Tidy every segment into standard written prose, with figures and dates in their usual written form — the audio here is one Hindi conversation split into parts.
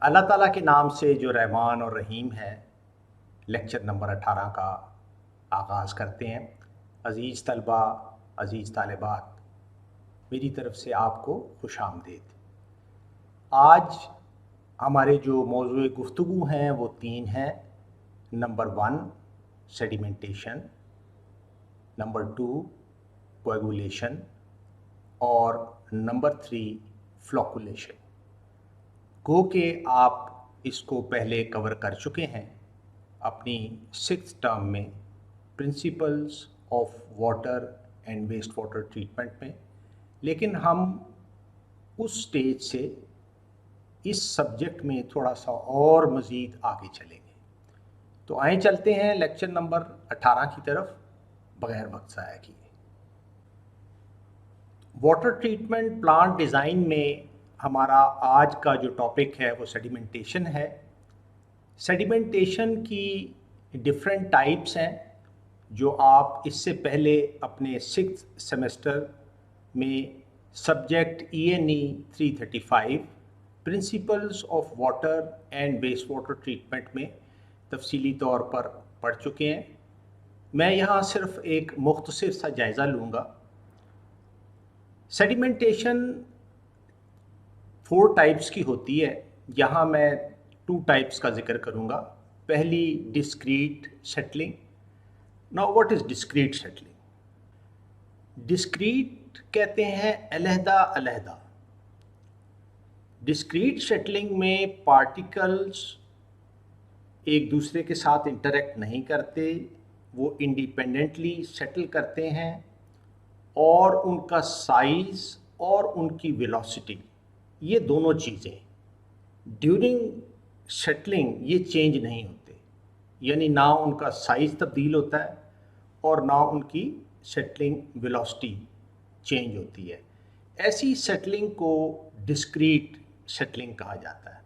अल्लाह ताला के नाम से जो रहमान और रहीम है। लेक्चर नंबर 18 का आगाज़ करते हैं। अज़ीज़ तलबा, अज़ीज़ तालिबात, मेरी तरफ़ से आपको खुशामदीद। आज हमारे जो मौज़ूए गुफ्तगू हैं वो 3 हैं। नंबर 1 सेडिमेंटेशन, नंबर 2 कोएगुलेशन और नंबर 3 फ्लोकुलेशन। गो के आप इसको पहले कवर कर चुके हैं अपनी 6th टर्म में, principles of water and waste water treatment में, लेकिन हम उस स्टेज से इस सब्जेक्ट में थोड़ा सा और मज़ीद आगे चलेंगे। तो आए चलते हैं लेक्चर नंबर 18 की तरफ बग़ैर वक्त ज़ाया किए। वाटर ट्रीटमेंट प्लांट डिज़ाइन में हमारा आज का जो टॉपिक है वो सेडिमेंटेशन है। सेडिमेंटेशन की डिफरेंट टाइप्स हैं जो आप इससे पहले अपने 6th सेमेस्टर में subject ENE 335 principles of water and waste water treatment में तफसीली तौर पर पढ़ चुके हैं। मैं यहाँ सिर्फ एक मुख्तसर सा जायज़ा लूँगा। सेडिमेंटेशन 4 टाइप्स की होती है। यहाँ मैं 2 टाइप्स का जिक्र करूँगा। पहली discrete settling. Now what is discrete settling? Discrete कहते हैं अलहदा अलहदा। डिस्क्रीट सेटलिंग में पार्टिकल्स एक दूसरे के साथ इंटरेक्ट नहीं करते, वो इंडिपेंडेंटली सेटल करते हैं और उनका साइज़ और उनकी वेलोसिटी, ये दोनों चीज़ें ड्यूरिंग सेटलिंग ये चेंज नहीं होते। यानी ना उनका साइज़ तब्दील होता है और ना उनकी सेटलिंग वेलोसिटी चेंज होती है। ऐसी सेटलिंग को डिस्क्रीट सेटलिंग कहा जाता है।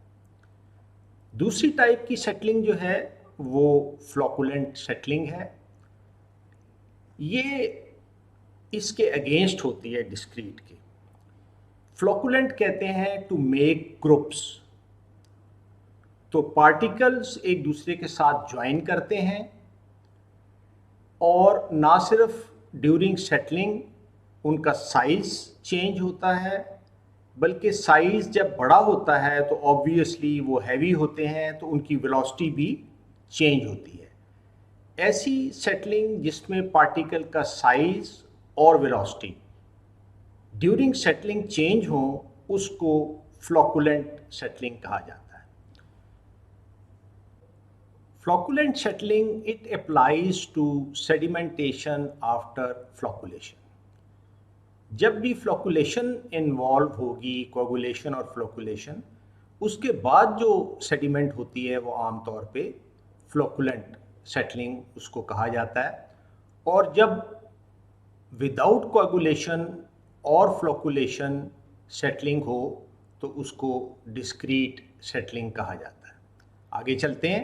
दूसरी टाइप की सेटलिंग जो है वो फ्लोकुलेंट सेटलिंग है। ये इसके अगेंस्ट होती है डिस्क्रीट के। फ्लोकुलेंट कहते हैं टू मेक ग्रुप्स, तो पार्टिकल्स एक दूसरे के साथ ज्वाइन करते हैं और ना सिर्फ ड्यूरिंग सेटलिंग उनका साइज़ चेंज होता है, बल्कि साइज़ जब बड़ा होता है तो ऑब्वियसली वो हैवी होते हैं, तो उनकी वेलोसिटी भी चेंज होती है। ऐसी सेटलिंग जिसमें पार्टिकल का साइज़ और वेलोसिटी ड्यूरिंग सेटलिंग चेंज हो, उसको फ्लोकुलेंट सेटलिंग कहा जाता है। Flocculent settling it applies to sedimentation after flocculation. जब भी फ्लोकुलेशन इन्वॉल्व होगी, कोएगुलेशन और फ्लोकुलेशन, उसके बाद जो सेडिमेंट होती है वो आमतौर पे फ्लोकुलेंट सेटलिंग उसको कहा जाता है। और जब विदाउट कोएगुलेशन और फ्लोकुलेशन सेटलिंग हो तो उसको डिस्क्रीट सेटलिंग कहा जाता है। आगे चलते हैं।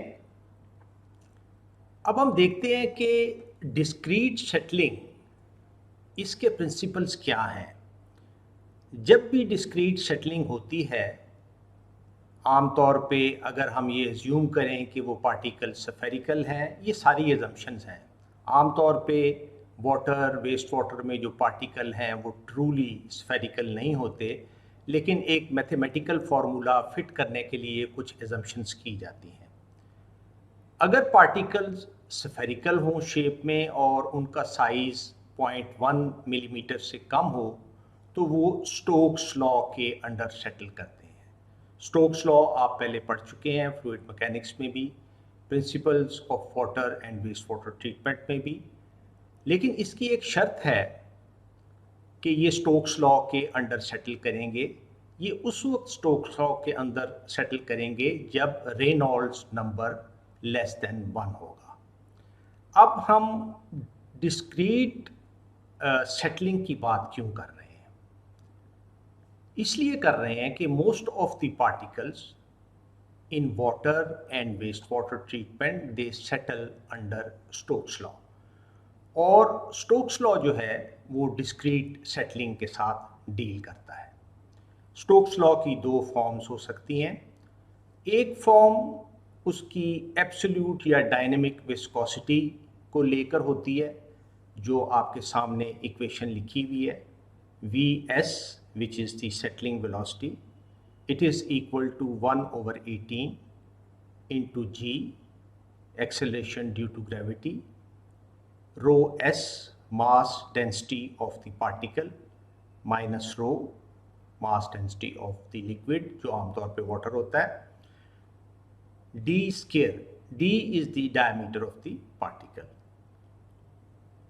अब हम देखते हैं कि डिस्क्रीट सेटलिंग, इसके प्रिंसिपल्स क्या हैं। जब भी डिस्क्रीट सेटलिंग होती है, आमतौर पे अगर हम ये एज्यूम करें कि वो पार्टिकल स्फेरिकल हैं, ये सारी एजम्पशंस हैं। आमतौर पे वाटर, वेस्ट वाटर में जो पार्टिकल हैं वो ट्रूली स्फेरिकल नहीं होते, लेकिन एक मैथमेटिकल फार्मूला फिट करने के लिए कुछ एजम्पशंस की जाती हैं। अगर पार्टिकल्स स्फेरिकल हों शेप में और उनका साइज़ 0.1 मिलीमीटर से कम हो, तो वो स्टोक्स लॉ के अंडर सेटल करते हैं। स्टोक्स लॉ आप पहले पढ़ चुके हैं फ्लूइड मैकेनिक्स में भी, principles of water and waste water treatment में भी। लेकिन इसकी एक शर्त है कि ये स्टोक्स लॉ के अंडर सेटल करेंगे। ये उस वक्त स्टोक्स लॉ के अंदर सेटल करेंगे जब रेनॉल्ड्स नंबर लेस देन 1 होगा। अब हम डिस्क्रीट सेटलिंग की बात क्यों कर रहे हैं? इसलिए कर रहे हैं कि most of the particles in water and waste water treatment they settle under Stokes law, और स्टोक्स लॉ जो है वो डिस्क्रीट सेटलिंग के साथ डील करता है। स्टोक्स लॉ की 2 फॉर्म्स हो सकती हैं। एक फॉर्म उसकी एब्सोल्यूट या डायनेमिक विस्कोसिटी को लेकर होती है, जो आपके सामने इक्वेशन लिखी हुई है, V S which is the settling velocity, it is equal to 1/18 into g acceleration due to gravity, rho s mass density of the particle minus rho mass density of the liquid जो आमतौर पे वाटर होता है, d square, d is the diameter of the particle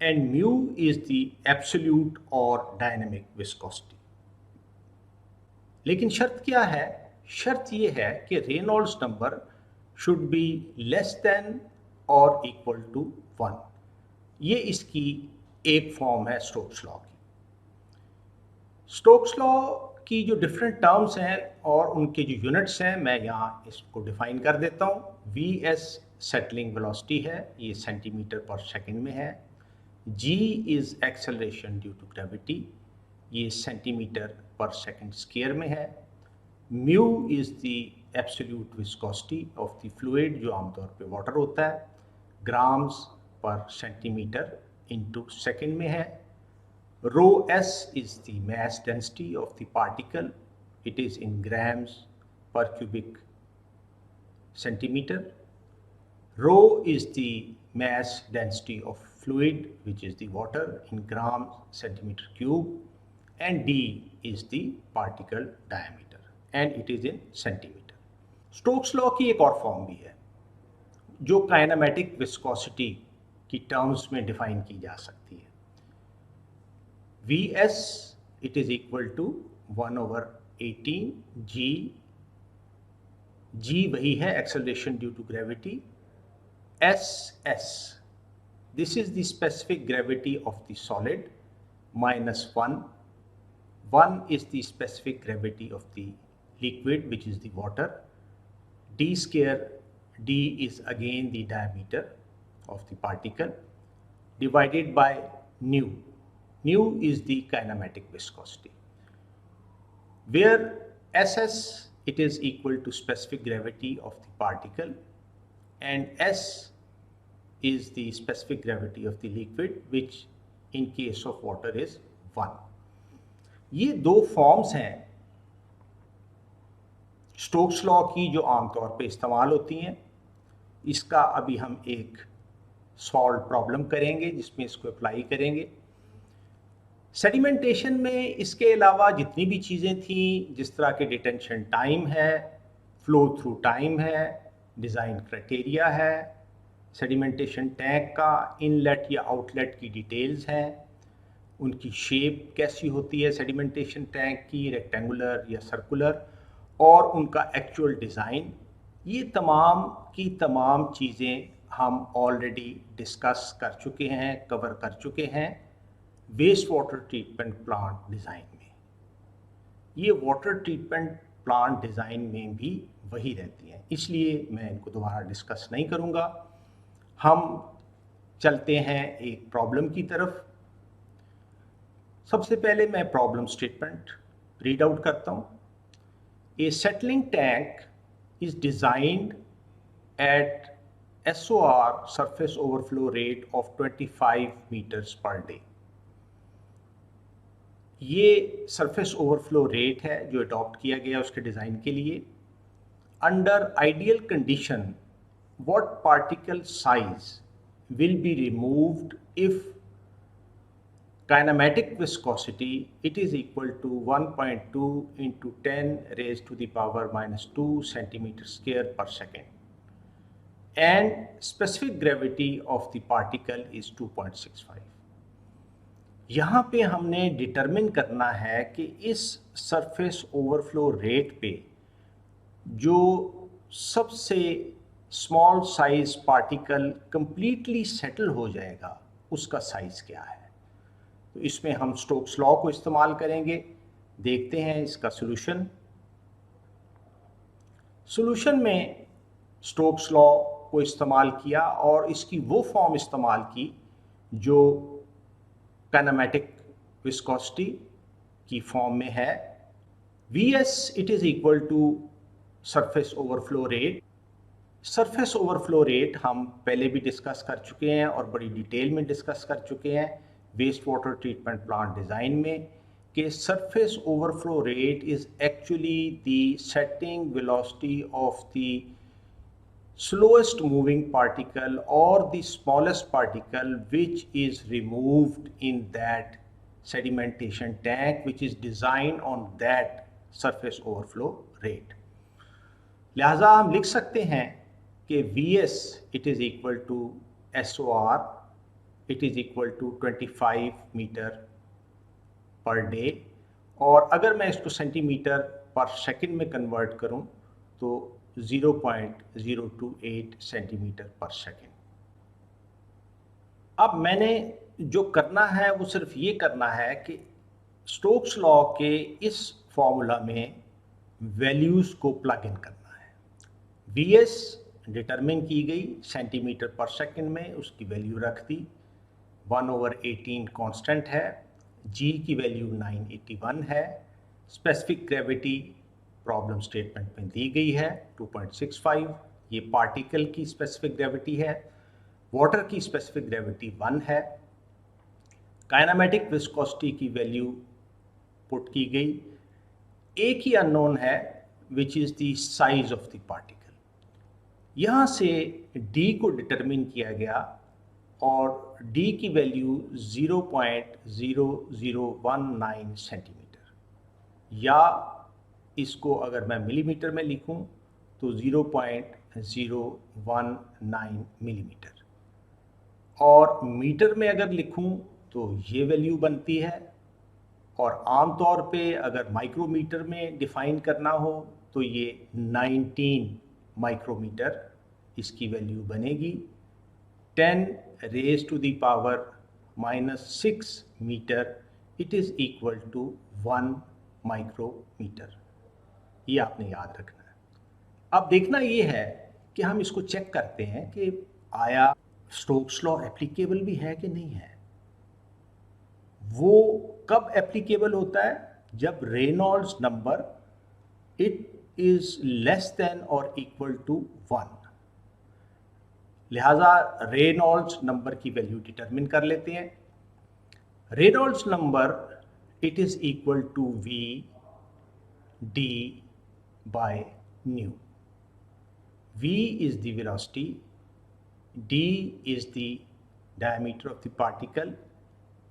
and mu is the absolute or dynamic viscosity. लेकिन शर्त क्या है? शर्त ये है कि Reynolds number should be less than और इक्वल टू 1. ये इसकी एक फॉर्म है स्टोक्स लॉ की. स्टोक्स लॉ की जो डिफरेंट टर्म्स हैं और उनके जो यूनिट्स हैं, मैं यहाँ इसको डिफाइन कर देता हूँ. वी एस सेटलिंग वेलोसिटी है, ये सेंटीमीटर पर सेकंड में है. G is acceleration due to gravity, ये सेंटीमीटर पर सेकंड स्क्वायर में है. Mu is the absolute viscosity of the fluid जो आमतौर पे वाटर होता है, ग्राम्स पर सेंटीमीटर इनटू सेकंड में है. Rho s is the mass density of the particle, it is in grams per cubic centimeter. Rho is the mass density of fluid, which is the water, in grams centimeter cube, and d is the particle diameter and it is in centimeter. Stokes law की एक और फॉर्म भी है जो काइनेमेटिक विस्कोसिटी की टर्म्स में डिफाइन की जा सकती है. Vs it is equal to 1/18 g. G वही है acceleration due to gravity. Ss this is the specific gravity of the solid minus 1. 1 is the specific gravity of the liquid which is the water. D square, d is again the diameter of the particle divided by nu. Nu is the kinematic viscosity, where Ss it is equal to specific gravity of the particle and S is the specific gravity of the liquid, which in case of water is 1. ये दो फॉर्म्स हैं स्टोक्स लॉ की जो आमतौर पे इस्तेमाल होती हैं. इसका अभी हम एक सॉल्व प्रॉब्लम करेंगे जिसमें इसको अप्लाई करेंगे. सेडिमेंटेशन में इसके अलावा जितनी भी चीज़ें थी, जिस तरह के डिटेंशन टाइम है, फ्लो थ्रू टाइम है, डिज़ाइन क्राइटेरिया है, सेडिमेंटेशन टैंक का इनलेट या आउटलेट की डिटेल्स हैं, उनकी शेप कैसी होती है सेडिमेंटेशन टैंक की, रेक्टेंगुलर या सर्कुलर, और उनका एक्चुअल डिज़ाइन, ये तमाम की तमाम चीज़ें हम ऑलरेडी डिस्कस कर चुके हैं, कवर कर चुके हैं waste water treatment plant design में. ये वाटर ट्रीटमेंट प्लांट डिज़ाइन में भी वही रहती हैं, इसलिए मैं इनको दोबारा डिस्कस नहीं करूँगा. हम चलते हैं एक प्रॉब्लम की तरफ. सबसे पहले मैं प्रॉब्लम स्टेटमेंट रीड आउट करता हूँ. A settling tank is designed at SOR surface overflow rate of 25 meters per day. ये सरफेस ओवरफ्लो रेट है जो अडॉप्ट किया गया उसके डिज़ाइन के लिए. Under ideal condition what particle size will be removed if kinematic viscosity it is equal to 1.2 into 10 raised to the power -2 centimeter square per second and specific gravity of the particle is 2.65. यहाँ पे हमने डिटरमिन करना है कि इस सरफेस ओवरफ्लो रेट पे जो सबसे small size particle completely settle हो जाएगा उसका साइज़ क्या है. तो इसमें हम स्टोक्स लॉ को इस्तेमाल करेंगे. देखते हैं इसका सॉल्यूशन. सॉल्यूशन में स्टोक्स लॉ को इस्तेमाल किया और इसकी वो फॉर्म इस्तेमाल की जो काइनेमेटिक विस्कोसिटी की फॉर्म में है. Vs it is equal to surface overflow rate. Surface overflow rate हम पहले भी डिस्कस कर चुके हैं और बड़ी डिटेल में डिस्कस कर चुके हैं waste water treatment plant design में, कि surface overflow rate is actually the setting velocity of the slowest moving particle or the smallest particle which is removed in that sedimentation tank which is designed on that surface overflow rate. लिहाजा हम लिख सकते हैं कि Vs it is equal to SOR, it is equal to 25 metre per day, और अगर मैं इसको सेंटीमीटर पर सेकंड में कन्वर्ट करूं तो 0.028 सेंटीमीटर पर सेकंड। अब मैंने जो करना है वो सिर्फ ये करना है कि स्टोक्स लॉ के इस फॉर्मूला में वैल्यूज़ को प्लग इन करना है। Vs डिटरमिन की गई सेंटीमीटर पर सेकंड में, उसकी वैल्यू रख दी, 1/18 कांस्टेंट है, G की वैल्यू 981 है, स्पेसिफिक ग्रेविटी प्रॉब्लम स्टेटमेंट में दी गई है 2.65, ये पार्टिकल की स्पेसिफिक ग्रेविटी है, वाटर की स्पेसिफिक ग्रेविटी 1 है, काइनेमेटिक विस्कोसिटी की वैल्यू पुट की गई, एक ही अननोन है विच is the size of the particle. यहाँ से D को डिटरमिन किया गया और D की वैल्यू 0.0019 सेंटीमीटर, या इसको अगर मैं मिलीमीटर में लिखूं तो 0.019 मिलीमीटर, और मीटर में अगर लिखूं तो ये वैल्यू बनती है, और आमतौर पे अगर माइक्रोमीटर में डिफाइन करना हो तो ये 19 माइक्रोमीटर इसकी वैल्यू बनेगी। 10 raised to the power -6 metre it is equal to 1 micrometre. ये आपने याद रखना है। अब देखना ये है कि हम इसको चेक करते हैं कि आया स्टोक्स लॉ एप्लीकेबल भी है कि नहीं है। वो कब एप्लीकेबल होता है? जब Reynolds number it is less than और इक्वल टू 1। लिहाजा रेनॉल्ड्स नंबर की वैल्यू डिटरमिन कर लेते हैं। Reynolds number it is equal to V D by nu. V is the velocity, D is the diameter of the particle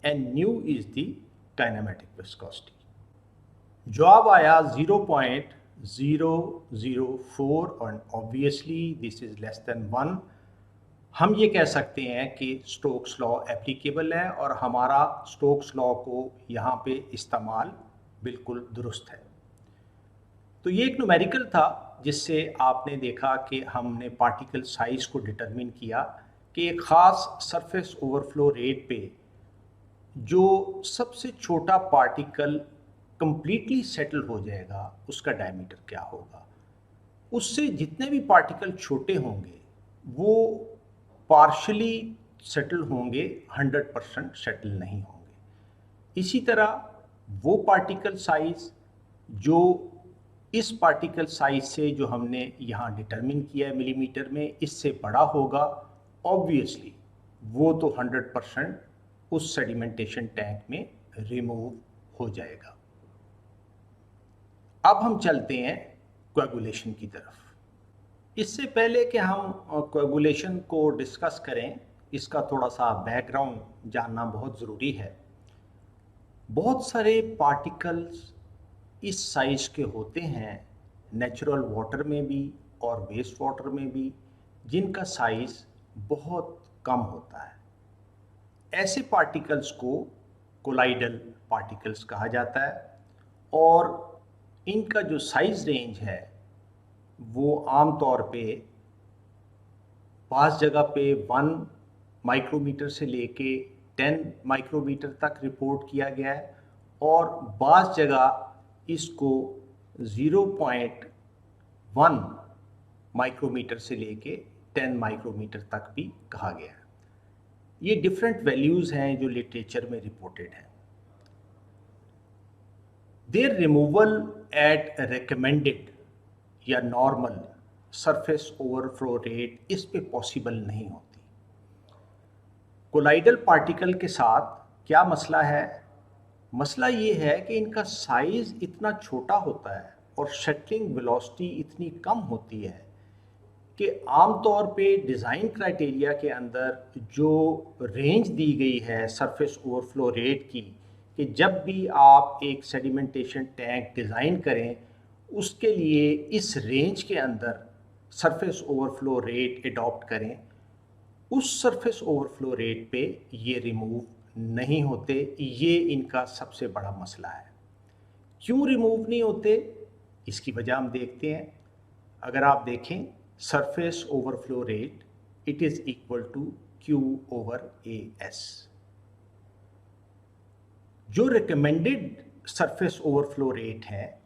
and nu is the kinematic viscosity. जवाब आया 0.004 और obviously this is less than 1। हम ये कह सकते हैं कि स्टोक्स लॉ एप्लीकेबल है और हमारा स्टोक्स लॉ को यहाँ पे इस्तेमाल बिल्कुल दुरुस्त है। तो ये एक न्यूमेरिकल था जिससे आपने देखा कि हमने पार्टिकल साइज को डिटरमिन किया कि एक ख़ास सरफेस ओवरफ्लो रेट पे जो सबसे छोटा पार्टिकल कंप्लीटली सेटल हो जाएगा उसका डायमीटर क्या होगा। उससे जितने भी पार्टिकल छोटे होंगे वो पार्शली सेटल होंगे, 100% सेटल नहीं होंगे। इसी तरह वो पार्टिकल साइज जो इस पार्टिकल साइज से जो हमने यहाँ डिटरमिन किया है मिलीमीटर में, इससे बड़ा होगा, ऑब्वियसली वो तो 100% उस सेडिमेंटेशन टैंक में रिमूव हो जाएगा। अब हम चलते हैं कोएगुलेशन की तरफ। इससे पहले कि हम कोएगुलेशन को डिस्कस करें, इसका थोड़ा सा बैकग्राउंड जानना बहुत ज़रूरी है। बहुत सारे पार्टिकल्स इस साइज के होते हैं नेचुरल वाटर में भी और वेस्ट वाटर में भी, जिनका साइज बहुत कम होता है। ऐसे पार्टिकल्स को कोलाइडल पार्टिकल्स कहा जाता है और इनका जो साइज रेंज है वो आमतौर पे बाज़ जगह पे 1 माइक्रोमीटर से लेके 10 माइक्रोमीटर तक रिपोर्ट किया गया है और बाज़ जगह इसको 0.1 माइक्रोमीटर से लेके 10 माइक्रोमीटर तक भी कहा गया है। ये डिफरेंट वैल्यूज़ हैं जो लिटरेचर में रिपोर्टेड हैं। देयर रिमूवल एट रिकमेंडेड या नॉर्मल सरफेस ओवरफ्लो रेट इस पे पॉसिबल नहीं होती। कोलाइडल पार्टिकल के साथ क्या मसला है? मसला ये है कि इनका साइज़ इतना छोटा होता है और शटलिंग वेलोसिटी इतनी कम होती है कि आमतौर पे डिज़ाइन क्राइटेरिया के अंदर जो रेंज दी गई है सरफेस ओवरफ्लो रेट की, कि जब भी आप एक सेडिमेंटेशन टैंक डिज़ाइन करें उसके लिए इस रेंज के अंदर सरफेस ओवरफ्लो रेट अडॉप्ट करें, उस सरफेस ओवरफ्लो रेट पे ये रिमूव नहीं होते। ये इनका सबसे बड़ा मसला है। क्यों रिमूव नहीं होते, इसकी वजह हम देखते हैं। अगर आप देखें surface overflow rate, it is equal to Q/AS। जो रिकमेंडेड सरफेस ओवरफ्लो रेट है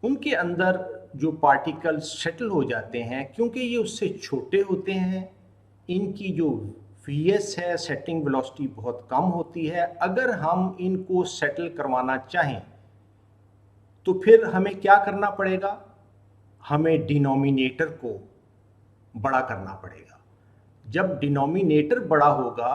उनके अंदर जो पार्टिकल्स सेटल हो जाते हैं, क्योंकि ये उससे छोटे होते हैं, इनकी जो Vs है सेटिंग वेलोसिटी बहुत कम होती है। अगर हम इनको सेटल करवाना चाहें तो फिर हमें क्या करना पड़ेगा? हमें डिनोमिनेटर को बड़ा करना पड़ेगा। जब डिनोमिनेटर बड़ा होगा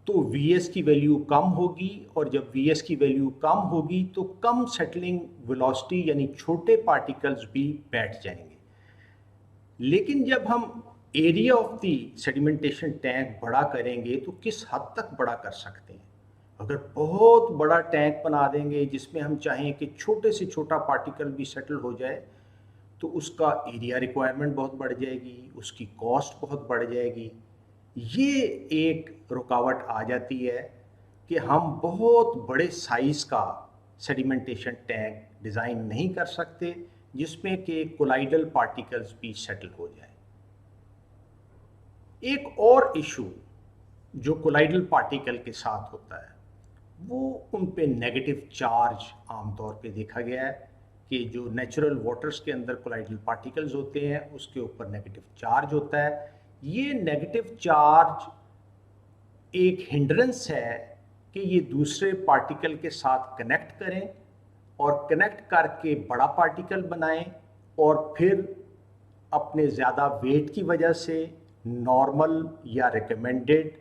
तो Vs की वैल्यू कम होगी, और जब Vs की वैल्यू कम होगी तो कम सेटलिंग वेलोसिटी यानी छोटे पार्टिकल्स भी बैठ जाएंगे। लेकिन जब हम area of the sedimentation tank बड़ा करेंगे तो किस हद तक बड़ा कर सकते हैं? अगर बहुत बड़ा टैंक बना देंगे जिसमें हम चाहें कि छोटे से छोटा पार्टिकल भी सेटल हो जाए, तो उसका एरिया रिक्वायरमेंट बहुत बढ़ जाएगी, उसकी कॉस्ट बहुत बढ़ जाएगी। ये एक रुकावट आ जाती है कि हम बहुत बड़े साइज़ का सेडिमेंटेशन टैंक डिज़ाइन नहीं कर सकते जिसमें कि कोलाइडल पार्टिकल्स भी सेटल हो जाए। एक और इशू जो कोलाइडल पार्टिकल के साथ होता है वो उन पे नेगेटिव चार्ज आमतौर पे देखा गया है कि जो नेचुरल वाटर्स के अंदर कोलाइडल पार्टिकल्स होते हैं उसके ऊपर नेगेटिव चार्ज होता है। ये नेगेटिव चार्ज एक हिंड्रेंस है कि ये दूसरे पार्टिकल के साथ कनेक्ट करें और कनेक्ट करके बड़ा पार्टिकल बनाएं, और फिर अपने ज़्यादा वेट की वजह से नॉर्मल या रिकमेंडेड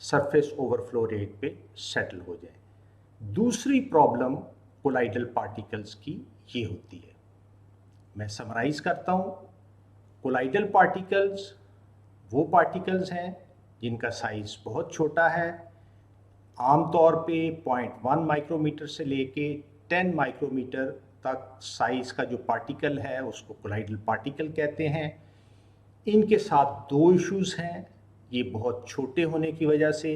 सरफेस ओवरफ्लो रेट पे सेटल हो जाए। दूसरी प्रॉब्लम कोलाइडल पार्टिकल्स की ये होती है। मैं समराइज करता हूँ। कोलाइडल पार्टिकल्स वो पार्टिकल्स हैं जिनका साइज़ बहुत छोटा है, आमतौर पे 0.1 माइक्रोमीटर से लेके 10 माइक्रोमीटर तक साइज़ का जो पार्टिकल है उसको कोलाइडल पार्टिकल कहते हैं। इनके साथ दो इश्यूज़ हैं। ये बहुत छोटे होने की वजह से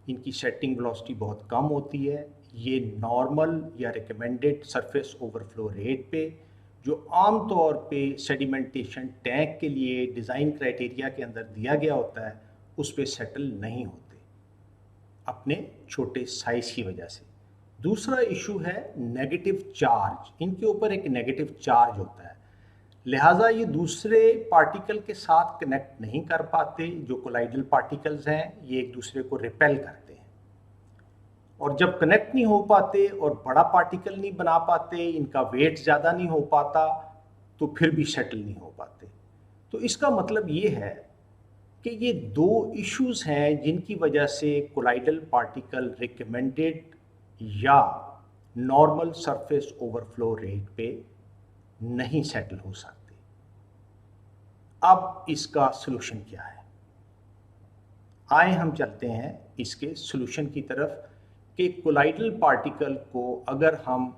इनकी सेटिंग वेलोसिटी बहुत कम होती है। ये नॉर्मल या रिकमेंडेड सरफेस ओवरफ्लो रेट पे, जो आमतौर पे सेडिमेंटेशन टैंक के लिए डिज़ाइन क्राइटेरिया के अंदर दिया गया होता है, उस पे सेटल नहीं होते अपने छोटे साइज़ की वजह से। दूसरा इशू है नेगेटिव चार्ज। इनके ऊपर एक नेगेटिव चार्ज होता है, लिहाजा ये दूसरे पार्टिकल के साथ कनेक्ट नहीं कर पाते। जो कोलाइडल पार्टिकल्स हैं ये एक दूसरे को रिपेल करते हैं, और जब कनेक्ट नहीं हो पाते और बड़ा पार्टिकल नहीं बना पाते, इनका वेट ज़्यादा नहीं हो पाता, तो फिर भी सेटल नहीं हो पाते। तो इसका मतलब ये है कि ये दो इश्यूज़ हैं जिनकी वजह से कोलाइडल पार्टिकल रिकमेंडेड या नॉर्मल सरफेस ओवरफ्लो रेट पे नहीं सेटल हो सकते। अब इसका सलूशन क्या है? आए हम चलते हैं इसके सलूशन की तरफ कि कोलाइडल पार्टिकल को अगर हम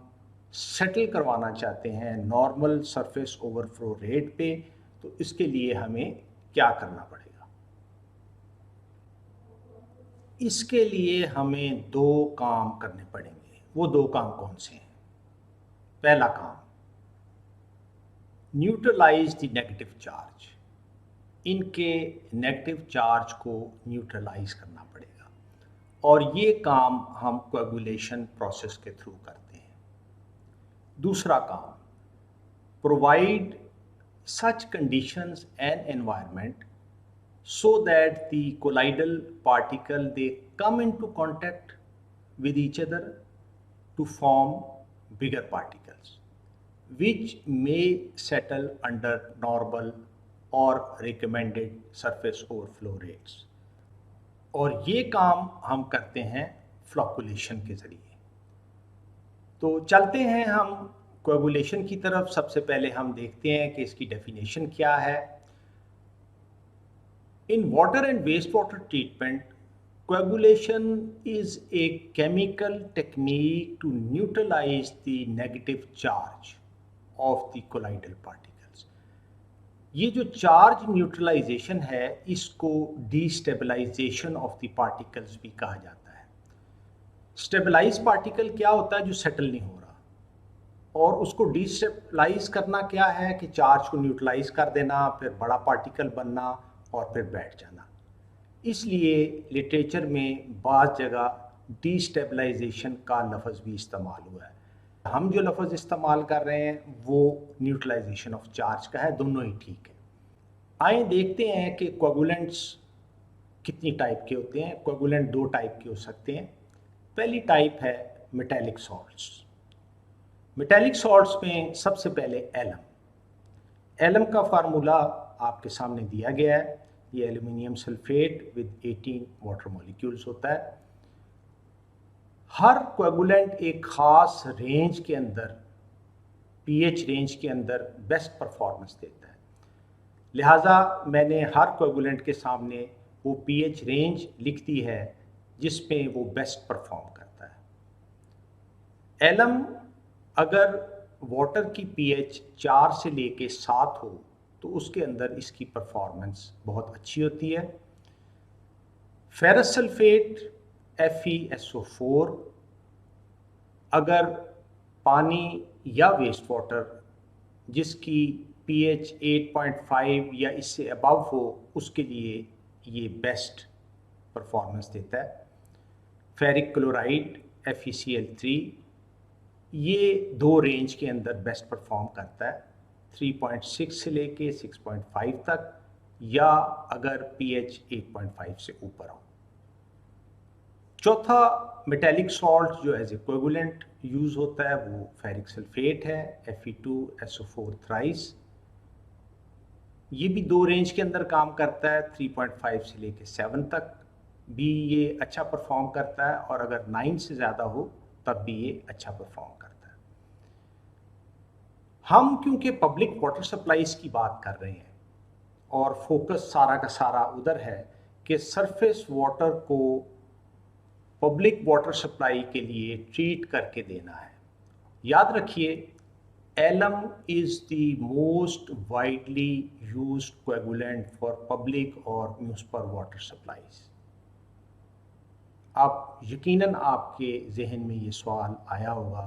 सेटल करवाना चाहते हैं नॉर्मल सरफेस ओवरफ्लो रेट पे, तो इसके लिए हमें क्या करना पड़ेगा। इसके लिए हमें दो काम करने पड़ेंगे। वो दो काम कौन से हैं? पहला काम, न्यूट्रलाइज द नेगेटिव चार्ज। इनके नेगेटिव चार्ज को न्यूट्रलाइज करना पड़ेगा, और ये काम हम कोएगुलेशन प्रोसेस के थ्रू करते हैं। दूसरा काम, provide such conditions and environment so that the colloidal particle they come into contact with each other to form bigger particles. which may settle under normal और recommended surface overflow rates। और ये काम हम करते हैं फ्लोकुलेशन के ज़रिए। तो चलते हैं हम कोएगुलेशन की तरफ। सबसे पहले हम देखते हैं कि इसकी डेफिनेशन क्या है। In water and waste water treatment, coagulation is a chemical technique to neutralize the negative charge of the colloidal particles। ये जो चार्ज न्यूट्रलाइजेशन है इसको डिस्टेबलाइजेशन ऑफ द पार्टिकल्स भी कहा जाता है। स्टेबलाइज पार्टिकल क्या होता है? जो सेटल नहीं हो रहा, और उसको डिस्टेबलाइज करना क्या है कि चार्ज को न्यूट्रलाइज कर देना, फिर बड़ा पार्टिकल बनना और फिर बैठ जाना। इसलिए लिटरेचर में बाज़ जगह डिस्टेबलाइजेशन का लफ्ज़ भी इस्तेमाल हुआ है। हम जो लफ्ज़ इस्तेमाल कर रहे हैं वो न्यूट्रलाइजेशन ऑफ चार्ज का है, दोनों ही ठीक है। आइए देखते हैं कि कोएगुलेंट्स कितनी टाइप के होते हैं। कोएगुलेंट दो टाइप के हो सकते हैं। पहली टाइप है मेटेलिक सॉल्ट्स। मेटेलिक सॉल्ट्स में सबसे पहले एलम। एलम का फार्मूला आपके सामने दिया गया है। ये aluminium sulphate with 18 water molecules होता है। हर कोएगुलेंट एक ख़ास रेंज के अंदर, पीएच रेंज के अंदर बेस्ट परफॉर्मेंस देता है। लिहाजा मैंने हर कोएगुलेंट के सामने वो पीएच रेंज लिख दी है जिसमें वो बेस्ट परफॉर्म करता है। एलम अगर वाटर की पीएच 4 से लेके 7 हो तो उसके अंदर इसकी परफॉर्मेंस बहुत अच्छी होती है। फेरस सल्फेट FeSO4 अगर पानी या वेस्ट वाटर जिसकी पीएच 8.5 या इससे अबव हो उसके लिए ये बेस्ट परफॉर्मेंस देता है। फेरिक क्लोराइड FeCl3 ये दो रेंज के अंदर बेस्ट परफॉर्म करता है, 3.6 से लेके 6.5 तक, या अगर पीएच 8.5 से ऊपर हो। चौथा मेटेलिक सॉल्ट जो एज ए कोएगुलेंट यूज़ होता है वो फेरिक सल्फेट है, Fe2SO4 थ्राइस। ये भी दो रेंज के अंदर काम करता है, 3.5 से लेके 7 तक भी ये अच्छा परफॉर्म करता है, और अगर 9 से ज़्यादा हो तब भी ये अच्छा परफॉर्म करता है। हम क्योंकि पब्लिक वाटर सप्लाईज की बात कर रहे हैं और फोकस सारा का सारा उधर है कि सरफेस वाटर को पब्लिक वाटर सप्लाई के लिए ट्रीट करके देना है। याद रखिए, alum is the most widely used coagulant for public और म्यूनिसिपल वाटर सप्लाईज। अब यकीनन आपके जहन में ये सवाल आया होगा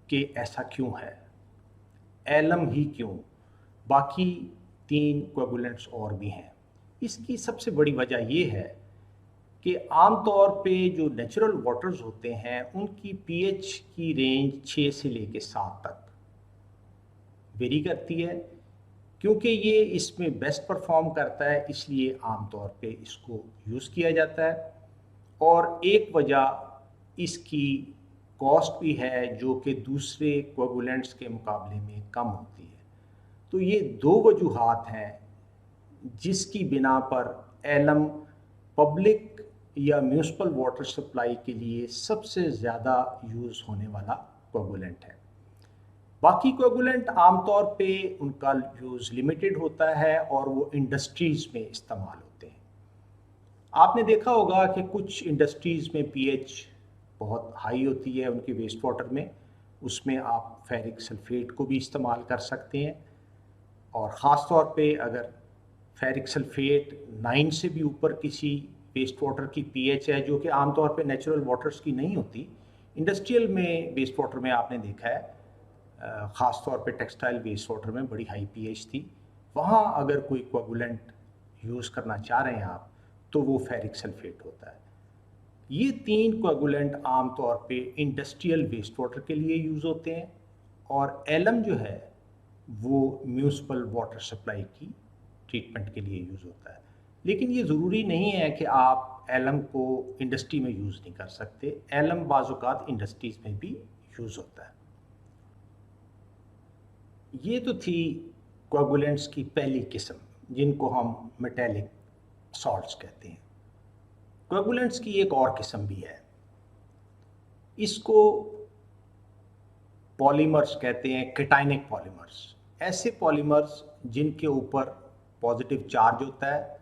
कि ऐसा क्यों है, एलम ही क्यों, बाकी 3 कोएगुलेंट्स और भी हैं। इसकी सबसे बड़ी वजह ये है कि आमतौर पे जो नेचुरल वाटर्स होते हैं उनकी पीएच की रेंज 6 से लेके 7 तक वेरी करती है। क्योंकि ये इसमें बेस्ट परफॉर्म करता है इसलिए आमतौर पे इसको यूज़ किया जाता है, और एक वजह इसकी कॉस्ट भी है जो कि दूसरे कोएगुलेंट्स के मुकाबले में कम होती है। तो ये दो वजूहात हैं जिसकी बिना पर एलम पब्लिक या म्यूनिसिपल वाटर सप्लाई के लिए सबसे ज़्यादा यूज़ होने वाला कोएगुलेंट है। बाकी कोएगुलेंट आमतौर पे उनका यूज़ लिमिटेड होता है और वो इंडस्ट्रीज़ में इस्तेमाल होते हैं। आपने देखा होगा कि कुछ इंडस्ट्रीज़ में पीएच बहुत हाई होती है उनके वेस्ट वाटर में, उसमें आप फेरिक सल्फेट को भी इस्तेमाल कर सकते हैं, और ख़ास तौर पे अगर फेरिक सल्फेट 9 से भी ऊपर किसी वेस्ट वाटर की पीएच है जो कि आमतौर पे नेचुरल वाटर्स की नहीं होती। इंडस्ट्रियल में वेस्ट वाटर में आपने देखा है, ख़ास तौर पे टेक्सटाइल वेस्ट वाटर में बड़ी हाई पीएच थी, वहाँ अगर कोई कोएगुलेंट यूज़ करना चाह रहे हैं आप तो वो फेरिक सल्फेट होता है। ये 3 कोएगुलेंट आमतौर पे इंडस्ट्रियल वेस्ट वाटर के लिए यूज़ होते हैं, और एलम जो है वो म्यूनिसिपल वाटर सप्लाई की ट्रीटमेंट के लिए यूज़ होता है। लेकिन ये ज़रूरी नहीं है कि आप एलम को इंडस्ट्री में यूज़ नहीं कर सकते। एलम बाज़ औक़ात इंडस्ट्रीज़ में भी यूज़ होता है। ये तो थी कोएगुलेंट्स की पहली किस्म, जिनको हम मेटेलिक सॉल्ट्स कहते हैं। कोएगुलेंट्स की एक और किस्म भी है, इसको पॉलीमर्स कहते हैं, केटाइनिक पॉलीमर्स। ऐसे पॉलीमर्स जिनके ऊपर पॉजिटिव चार्ज होता है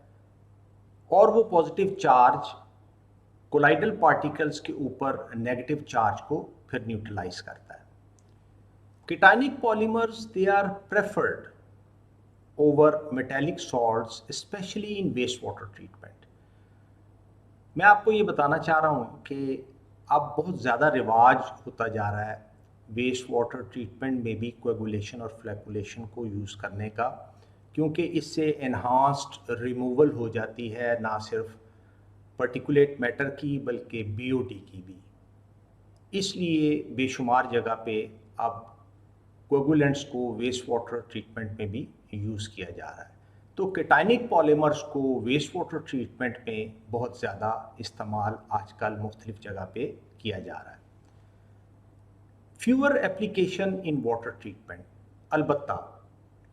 और वो पॉजिटिव चार्ज कोलाइडल पार्टिकल्स के ऊपर नेगेटिव चार्ज को फिर न्यूट्रलाइज करता है। Cationic polymers they are preferred over metallic salts, specially in waste water treatment. मैं आपको ये बताना चाह रहा हूँ कि अब बहुत ज़्यादा रिवाज होता जा रहा है वेस्ट वाटर ट्रीटमेंट में भी कोएगुलेशन और फ्लैकुलेशन को यूज़ करने का, क्योंकि इससे एनहांस्ड रिमूवल हो जाती है ना सिर्फ पर्टिकुलेट मैटर की बल्कि बीओटी की भी। इसलिए बेशुमार जगह पे अब कोएगुलेंट्स को वेस्ट वाटर ट्रीटमेंट में भी यूज़ किया जा रहा है। तो केटाइनिक पॉलीमर्स को वेस्ट वाटर ट्रीटमेंट में बहुत ज़्यादा इस्तेमाल आजकल मुख्तलिफ जगह पे किया जा रहा है। Fewer application in water treatment, अलबत्ता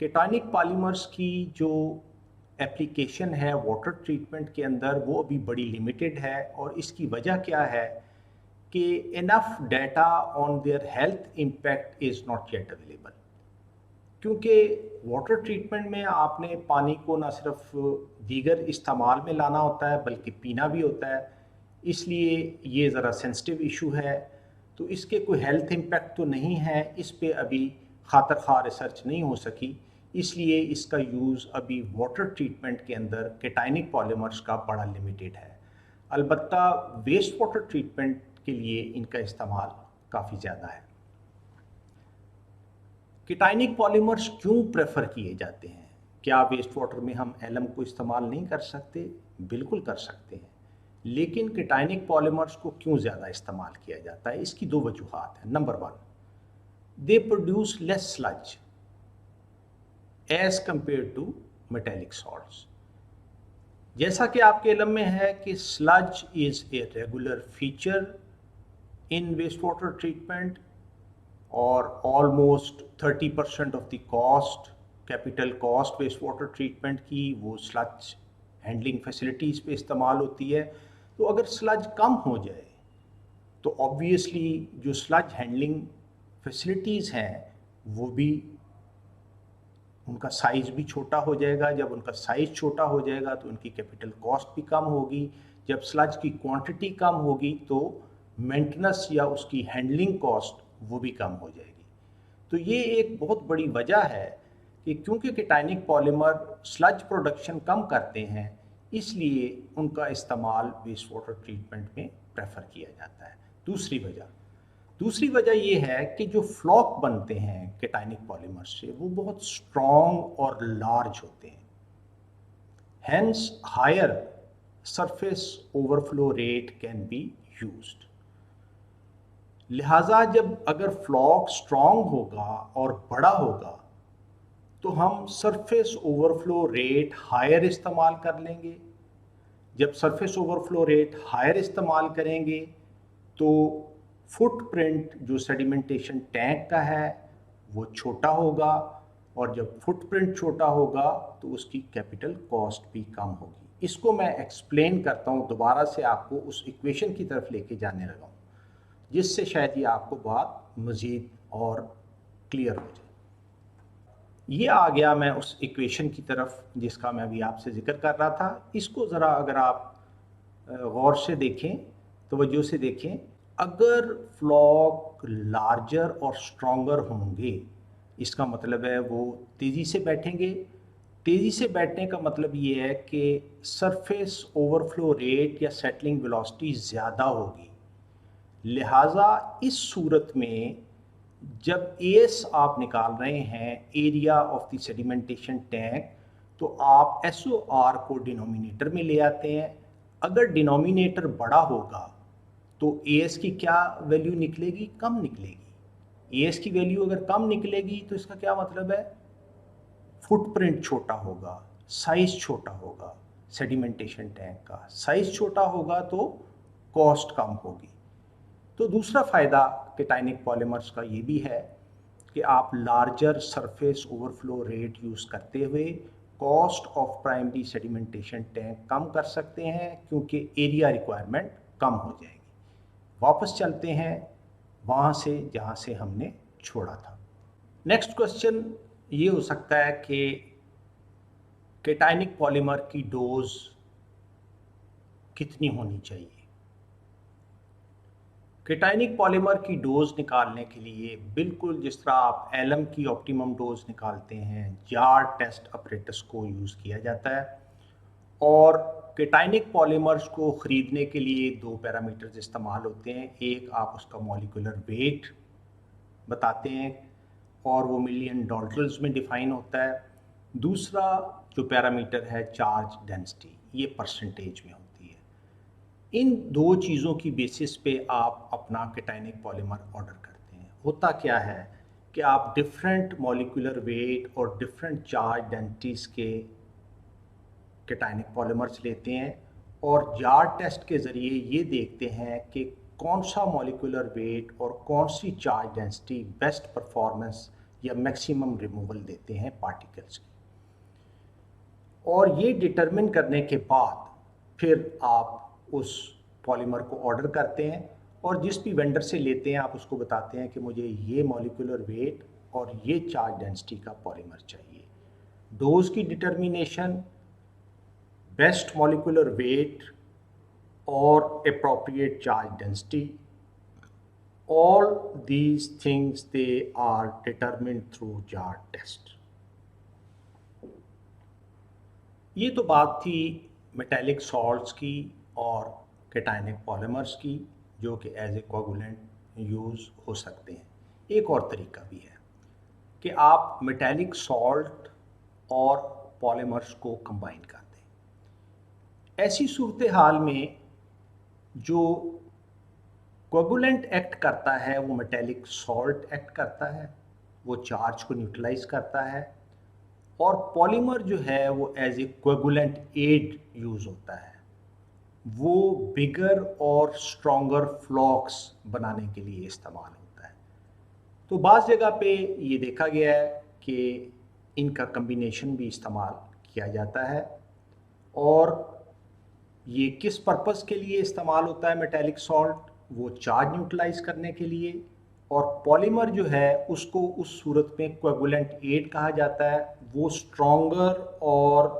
केटाइनिक पॉलीमर्स की जो एप्लीकेशन है वाटर ट्रीटमेंट के अंदर वो अभी बड़ी लिमिटेड है, और इसकी वजह क्या है कि enough data on their health impact is not yet available. क्योंकि वाटर ट्रीटमेंट में आपने पानी को ना सिर्फ दीगर इस्तेमाल में लाना होता है बल्कि पीना भी होता है, इसलिए ये ज़रा सेंसिटिव इशू है। तो इसके कोई हेल्थ इम्पैक्ट तो नहीं है, इस पे अभी खातर खा रिसर्च नहीं हो सकी, इसलिए इसका यूज़ अभी वाटर ट्रीटमेंट के अंदर केटाइनिक पॉलीमर्स का बड़ा लिमिटेड है। अलबत्ता वेस्ट वाटर ट्रीटमेंट के लिए इनका इस्तेमाल काफ़ी ज़्यादा है। केटाइनिक पॉलीमर्स क्यों प्रेफर किए जाते हैं? क्या वेस्ट वाटर में हम एलम को इस्तेमाल नहीं कर सकते? बिल्कुल कर सकते हैं, लेकिन केटाइनिक पॉलीमर्स को क्यों ज़्यादा इस्तेमाल किया जाता है? इसकी दो वजूहात हैं। Number one, they produce less sludge as compare to metallic salts. जैसा कि आपके इल्म में है कि sludge is a regular feature in waste water treatment, और almost 30% of the cost, capital cost waste water treatment की वो स्लज हैंडलिंग फैसिलिटीज़ पे इस्तेमाल होती है। तो अगर स्लज कम हो जाए तो ऑब्वियसली जो स्लज हैंडलिंग फैसिलिटीज़ हैं वो भी, उनका साइज़ भी छोटा हो जाएगा। जब उनका साइज़ छोटा हो जाएगा तो उनकी कैपिटल कॉस्ट भी कम होगी। जब स्लज की क्वांटिटी कम होगी तो मेंटेनेंस या उसकी हैंडलिंग कॉस्ट वो भी कम हो जाएगी। तो ये एक बहुत बड़ी वजह है कि क्योंकि केटाइनिक पॉलीमर स्लज प्रोडक्शन कम करते हैं, इसलिए उनका इस्तेमाल वेस्ट वाटर ट्रीटमेंट में प्रेफर किया जाता है। दूसरी वजह ये है कि जो फ्लॉक बनते हैं केटाइनिक पॉलीमर से वो बहुत स्ट्रॉन्ग और लार्ज होते हैं, hence higher surface overflow rate can be used. लिहाजा जब अगर फ्लॉक स्ट्रॉन्ग होगा और बड़ा होगा तो हम सरफेस ओवरफ्लो रेट हायर इस्तेमाल कर लेंगे। जब सरफेस ओवरफ्लो रेट हायर इस्तेमाल करेंगे तो फुटप्रिंट जो सेडिमेंटेशन टैंक का है वो छोटा होगा, और जब फुटप्रिंट छोटा होगा तो उसकी कैपिटल कॉस्ट भी कम होगी। इसको मैं एक्सप्लेन करता हूँ दोबारा से, आपको उस इक्वेशन की तरफ लेके जाने लगा हूँ जिससे शायद ये आपको बात मज़ीद और क्लियर हो जाए। ये आ गया मैं उस इक्वेशन की तरफ जिसका मैं अभी आपसे जिक्र कर रहा था। इसको ज़रा अगर आप गौर से देखें, तवज्जो से देखें, अगर फ्लॉक लार्जर और स्ट्रॉन्गर होंगे इसका मतलब है वो तेज़ी से बैठेंगे। तेज़ी से बैठने का मतलब ये है कि सरफेस ओवरफ्लो रेट या सेटलिंग वेलोसिटी ज़्यादा होगी। लिहाजा इस सूरत में जब एस आप निकाल रहे हैं, area of the sedimentation tank, तो आप SOR को डिनोमिनेटर में ले आते हैं। अगर डिनोमिनेटर बड़ा होगा तो एस की क्या वैल्यू निकलेगी? कम निकलेगी। एस की वैल्यू अगर कम निकलेगी तो इसका क्या मतलब है? फुटप्रिंट छोटा होगा, साइज छोटा होगा। सेडिमेंटेशन टैंक का साइज छोटा होगा तो कॉस्ट कम होगी। तो दूसरा फ़ायदा केटाइनिक पॉलीमर्स का ये भी है कि आप larger surface overflow rate use करते हुए cost of primary sedimentation tank कम कर सकते हैं, क्योंकि एरिया रिक्वायरमेंट कम हो जाएगी। वापस चलते हैं वहाँ से जहाँ से हमने छोड़ा था। नेक्स्ट क्वेश्चन ये हो सकता है कि केटाइनिक पॉलीमर की डोज कितनी होनी चाहिए। केटाइनिक पॉलीमर की डोज निकालने के लिए बिल्कुल जिस तरह आप एलम की ऑप्टिमम डोज निकालते हैं, जार टेस्ट अपरेटस को यूज़ किया जाता है। और केटाइनिक पॉलीमर्स को ख़रीदने के लिए दो पैरामीटर्स इस्तेमाल होते हैं। एक, आप उसका मॉलिक्यूलर वेट बताते हैं और वो मिलियन डॉल्टन्स में डिफ़ाइन होता है। दूसरा जो पैरामीटर है चार्ज डेंसिटी, ये परसेंटेज में होती है। इन दो चीज़ों की बेसिस पे आप अपना केटाइनिक पॉलीमर ऑर्डर करते हैं। होता क्या है कि आप डिफरेंट मॉलिक्यूलर वेट और डिफरेंट चार्ज डेंसिटीज़ के केटाइनिक पॉलीमर्स लेते हैं और जार टेस्ट के ज़रिए ये देखते हैं कि कौन सा मॉलिक्यूलर वेट और कौन सी चार्ज डेंसिटी बेस्ट परफॉर्मेंस या मैक्सिमम रिमूवल देते हैं पार्टिकल्स की। और ये डिटरमिन करने के बाद फिर आप उस पॉलीमर को ऑर्डर करते हैं और जिस भी वेंडर से लेते हैं आप उसको बताते हैं कि मुझे ये मॉलिक्यूलर वेट और ये चार्ज डेंसिटी का पॉलीमर चाहिए। डोज की डिटर्मिनेशन, बेस्ट मॉलिक्यूलर वेट और appropriate charge density, all these things they are determined through jar test। ये तो बात थी मेटेलिक सॉल्ट्स की और केटाइनिक पॉलीमर्स की, जो कि एज ए कोएगुलेंट यूज़ हो सकते हैं। एक और तरीका भी है कि आप मेटेलिक सॉल्ट और पॉलीमर्स को कंबाइन कर दें। ऐसी सूरत हाल में जो कोएगुलेंट एक्ट करता है वो मेटेलिक सॉल्ट एक्ट करता है, वो चार्ज को न्यूट्रलाइज करता है, और पॉलीमर जो है वो as a coagulant aid use होता है। वो बिगर और स्ट्रॉन्गर फ्लॉक्स बनाने के लिए इस्तेमाल होता है। तो बाज़ जगह पे ये देखा गया है कि इनका कम्बिनेशन भी इस्तेमाल किया जाता है। और ये किस पर्पस के लिए इस्तेमाल होता है मेटेलिक सॉल्ट? वो चार्ज न्यूट्रलाइज करने के लिए, और पॉलीमर जो है उसको उस सूरत में कोएगुलेंट एड कहा जाता है। वो स्ट्रॉन्गर और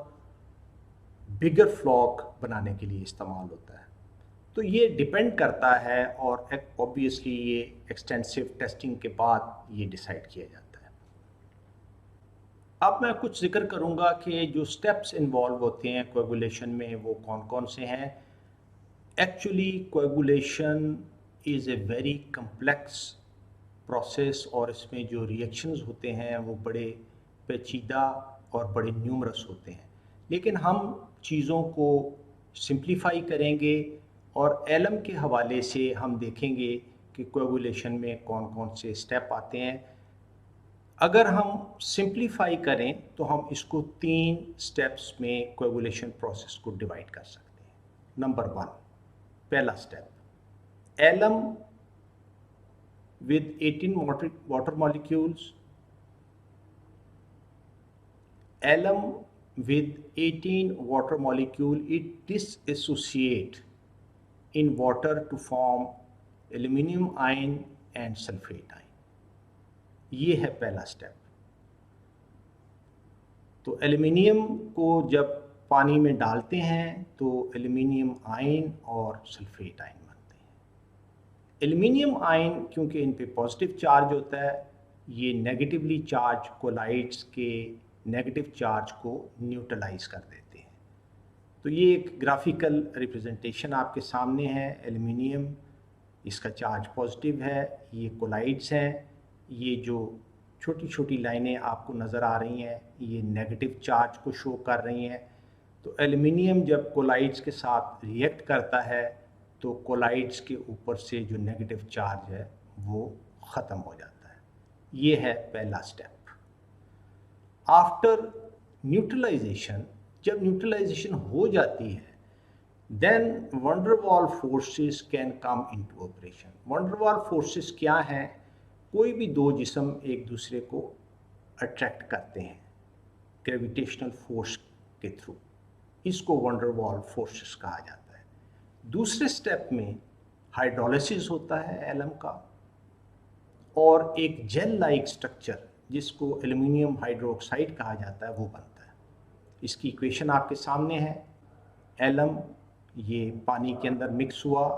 बिगर फ्लॉक बनाने के लिए इस्तेमाल होता है। तो ये डिपेंड करता है और ऑब्वियसली ये एक्सटेंसिव टेस्टिंग के बाद ये डिसाइड किया जाता है। अब मैं कुछ जिक्र करूंगा कि जो स्टेप्स इन्वॉल्व होते हैं कोएगुलेशन में वो कौन कौन से हैं। Actually coagulation is a very complex process और इसमें जो रिएक्शंस होते हैं वो बड़े पेचीदा और बड़े न्यूमरस होते हैं। लेकिन हम चीज़ों को सिंप्लीफाई करेंगे और एलम के हवाले से हम देखेंगे कि कोएगुलेशन में कौन कौन से स्टेप आते हैं। अगर हम सिंप्लीफाई करें तो हम इसको 3 स्टेप्स में कोएगुलेशन प्रोसेस को डिवाइड कर सकते हैं। नंबर 1, पहला step, alum with 18 water molecules, alum with 18 water molecule, it dissociate in water to form aluminium ion and sulfate ion। ये है पहला स्टेप। तो एल्युमिनियम को जब पानी में डालते हैं तो एल्युमिनियम आयन और सल्फेट आयन बनते हैं। एल्युमिनियम आयन क्योंकि इन पे पॉजिटिव चार्ज होता है, ये नेगेटिवली चार्ज कोलाइड्स के नेगेटिव चार्ज को न्यूट्रलाइज कर देते हैं। तो ये एक ग्राफिकल रिप्रेजेंटेशन आपके सामने है। एल्युमिनियम, इसका चार्ज पॉजिटिव है, ये कोलाइड्स हैं। ये जो छोटी छोटी लाइनें आपको नज़र आ रही हैं ये नेगेटिव चार्ज को शो कर रही हैं। तो एल्युमिनियम जब कोलाइड्स के साथ रिएक्ट करता है तो कोलाइड्स के ऊपर से जो नेगेटिव चार्ज है वो ख़त्म हो जाता है। ये है पहला स्टेप। आफ्टर न्यूट्रलाइजेशन, जब न्यूट्रलाइजेशन हो जाती है then van der Waals forces can come into operation. Van der Waals forces क्या हैं? कोई भी दो जिस्म एक दूसरे को अट्रैक्ट करते हैं ग्रेविटेशनल फोर्स के थ्रू, इसको वैन डर वाल फोर्सेस कहा जाता है। दूसरे स्टेप में हाइड्रोलिसिस होता है एलम का, और एक जेल लाइक स्ट्रक्चर जिसको एल्युमिनियम हाइड्रोक्साइड कहा जाता है वो बनता है। इसकी इक्वेशन आपके सामने है। एलम ये पानी के अंदर मिक्स हुआ,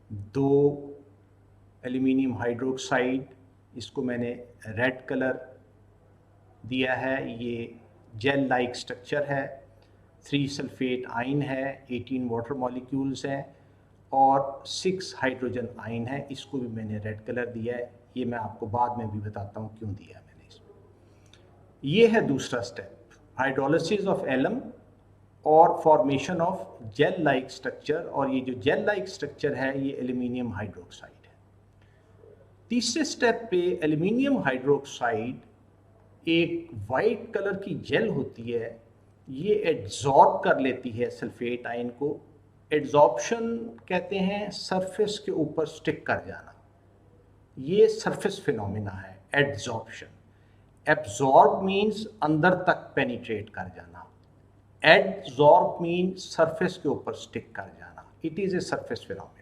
दो एल्युमिनियम हाइड्रोक्साइड, इसको मैंने रेड कलर दिया है, ये जेल लाइक स्ट्रक्चर है, 3 सल्फेट आयन है, 18 वाटर मॉलिक्यूल्स हैं और 6 हाइड्रोजन आयन है, इसको भी मैंने रेड कलर दिया है। ये मैं आपको बाद में भी बताता हूँ क्यों दिया मैंने इसमें। ये है दूसरा स्टेप, हाइड्रोलिसिस ऑफ एलम और formation of gel like structure, और ये जो जेल लाइक स्ट्रक्चर है ये एल्युमिनियम हाइड्रोक्साइड है। तीसरे स्टेप पे एल्युमिनियम हाइड्रोक्साइड एक वाइट कलर की जेल होती है, ये एड्जॉर्ब कर लेती है सल्फेट आयन को। एड्जॉर्प्शन कहते हैं सरफेस के ऊपर स्टिक कर जाना, ये सरफेस फिनोमिना है एड्जॉर्प्शन। एब्जॉर्ब मीन्स अंदर तक पेनिट्रेट कर जाना, एडजॉर्ब मीन्स सरफेस के ऊपर स्टिक कर जाना। It is a surface phenomena.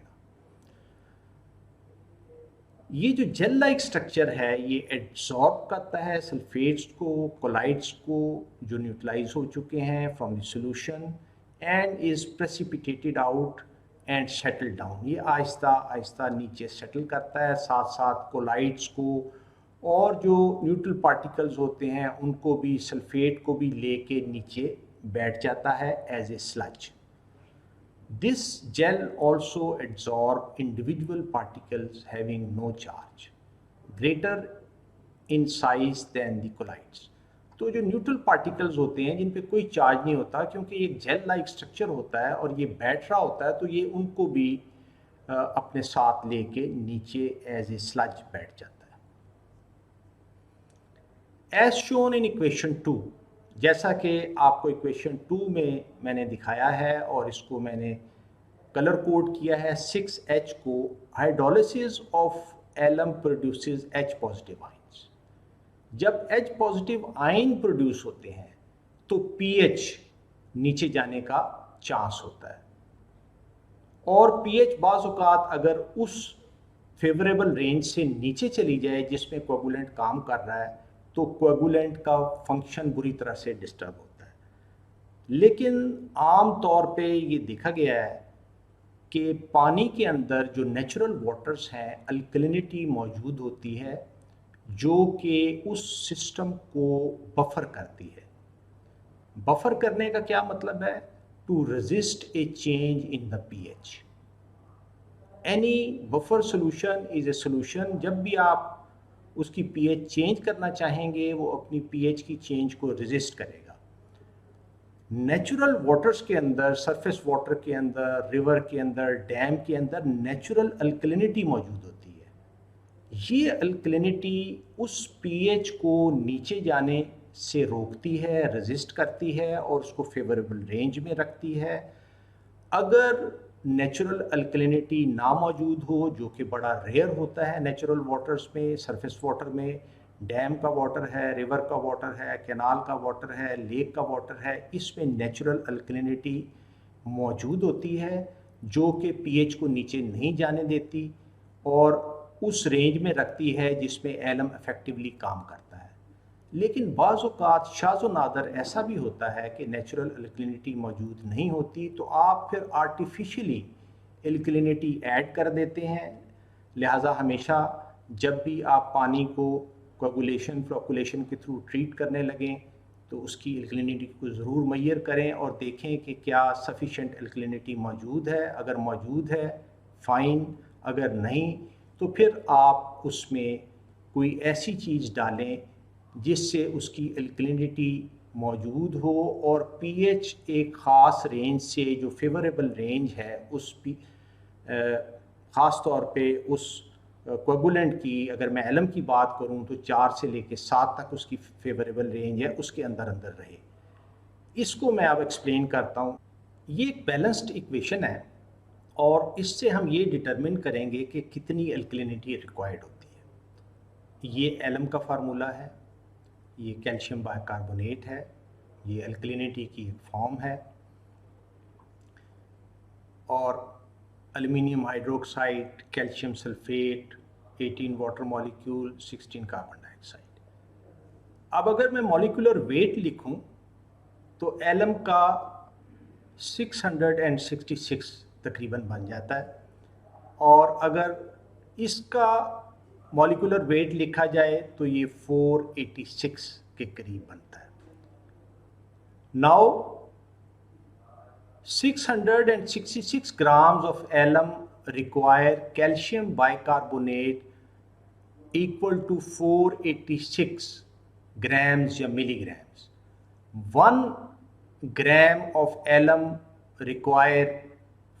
ये जो जेल लाइक स्ट्रक्चर है ये एड्सॉर्ब करता है सल्फेट्स को, कोलाइड्स को जो न्यूट्रलाइज हो चुके हैं from the solution, and is precipitated out and settle down. ये आहिस्ता आहिस्ता नीचे सेटल करता है, साथ साथ कोलाइड्स को और जो न्यूट्रल पार्टिकल्स होते हैं उनको भी, सल्फेट को भी लेके नीचे बैठ जाता है as a sludge. This gel also absorb individual particles having no charge, greater in size than the colloids. तो जो न्यूट्रल पार्टिकल्स होते हैं जिन पे कोई चार्ज नहीं होता, क्योंकि एक जेल लाइक स्ट्रक्चर होता है और ये बैठ रहा होता है, तो ये उनको भी अपने साथ लेके नीचे एज ए स्लज बैठ जाता है। एज शोन इन इक्वेशन 2, जैसा कि आपको इक्वेशन 2 में मैंने दिखाया है और इसको मैंने कलर कोड किया है 6H को, hydrolysis of alum produces H positive ions. जब H पॉजिटिव आयन प्रोड्यूस होते हैं तो pH नीचे जाने का चांस होता है, और pH बाज़ औक़ात अगर उस फेवरेबल रेंज से नीचे चली जाए जिसमें कोएगुलेंट काम कर रहा है तो कोएगुलेंट का फंक्शन बुरी तरह से डिस्टर्ब होता है। लेकिन आम तौर पे ये देखा गया है कि पानी के अंदर जो नेचुरल वाटर्स हैं अल्कलिनिटी मौजूद होती है जो कि उस सिस्टम को बफर करती है। बफर करने का क्या मतलब है? To resist a change in the pH। Any buffer solution is a solution, जब भी आप उसकी pH चेंज करना चाहेंगे वो अपनी pH की चेंज को रेजिस्ट करेगा। नेचुरल वाटर्स के अंदर, सरफेस वाटर के अंदर, रिवर के अंदर, डैम के अंदर नेचुरल अल्कलिनिटी मौजूद होती है। ये अल्कलिनिटी उस pH को नीचे जाने से रोकती है, रेजिस्ट करती है और उसको फेवरेबल रेंज में रखती है। अगर नेचुरल अल्कलिनिटी ना मौजूद हो, जो कि बड़ा रेयर होता है नेचुरल वाटर्स में, सरफेस वाटर में, डैम का वाटर है, रिवर का वाटर है, कैनाल का वाटर है, लेक का वाटर है, इसमें नेचुरल अल्कलिनिटी मौजूद होती है जो कि pH को नीचे नहीं जाने देती और उस रेंज में रखती है जिसमें एलम इफेक्टिवली काम करता है। लेकिन बाज़ औक़ात शाज़ो नादर ऐसा भी होता है कि नेचुरल अल्कलिनिटी मौजूद नहीं होती, तो आप फिर आर्टिफिशियली अल्कलिनिटी ऐड कर देते हैं। लिहाजा हमेशा जब भी आप पानी को कोएगुलेशन फ्लोकुलेशन के थ्रू ट्रीट करने लगें तो उसकी अल्कलिनिटी को ज़रूर मैयर करें और देखें कि क्या सफिशेंट अल्कलिनिटी मौजूद है। अगर मौजूद है फ़ाइन, अगर नहीं तो फिर आप उसमें कोई ऐसी चीज़ डालें जिससे उसकी अल्कलिनिटी मौजूद हो और pH एक ख़ास रेंज से, जो फेवरेबल रेंज है उस ख़ास तौर पे उस कोएगुलेंट की, अगर मैं एलम की बात करूं तो 4 से लेकर 7 तक उसकी फेवरेबल रेंज है, उसके अंदर अंदर रहे। इसको मैं अब एक्सप्लेन करता हूं। ये एक बैलेंस्ड इक्वेशन है और इससे हम ये डिटरमिन करेंगे कि कितनी अल्कलिनिटी रिक्वायर्ड होती है। ये एलम का फार्मूला है, ये कैल्शियम बाइकार्बोनेट है, ये अल्कलिनिटी की एक फॉर्म है, और aluminium hydroxide, calcium sulphate, 18 water molecule, 16 carbon dioxide. अब अगर मैं मॉलिक्यूलर वेट लिखूं तो एलम का 666 तकरीबन बन जाता है, और अगर इसका मॉलिक्यूलर वेट लिखा जाए तो ये 486 के करीब बनता है। Now 666 grams of alum require calcium bicarbonate equal to 486 grams या milligrams. 1 gram of alum require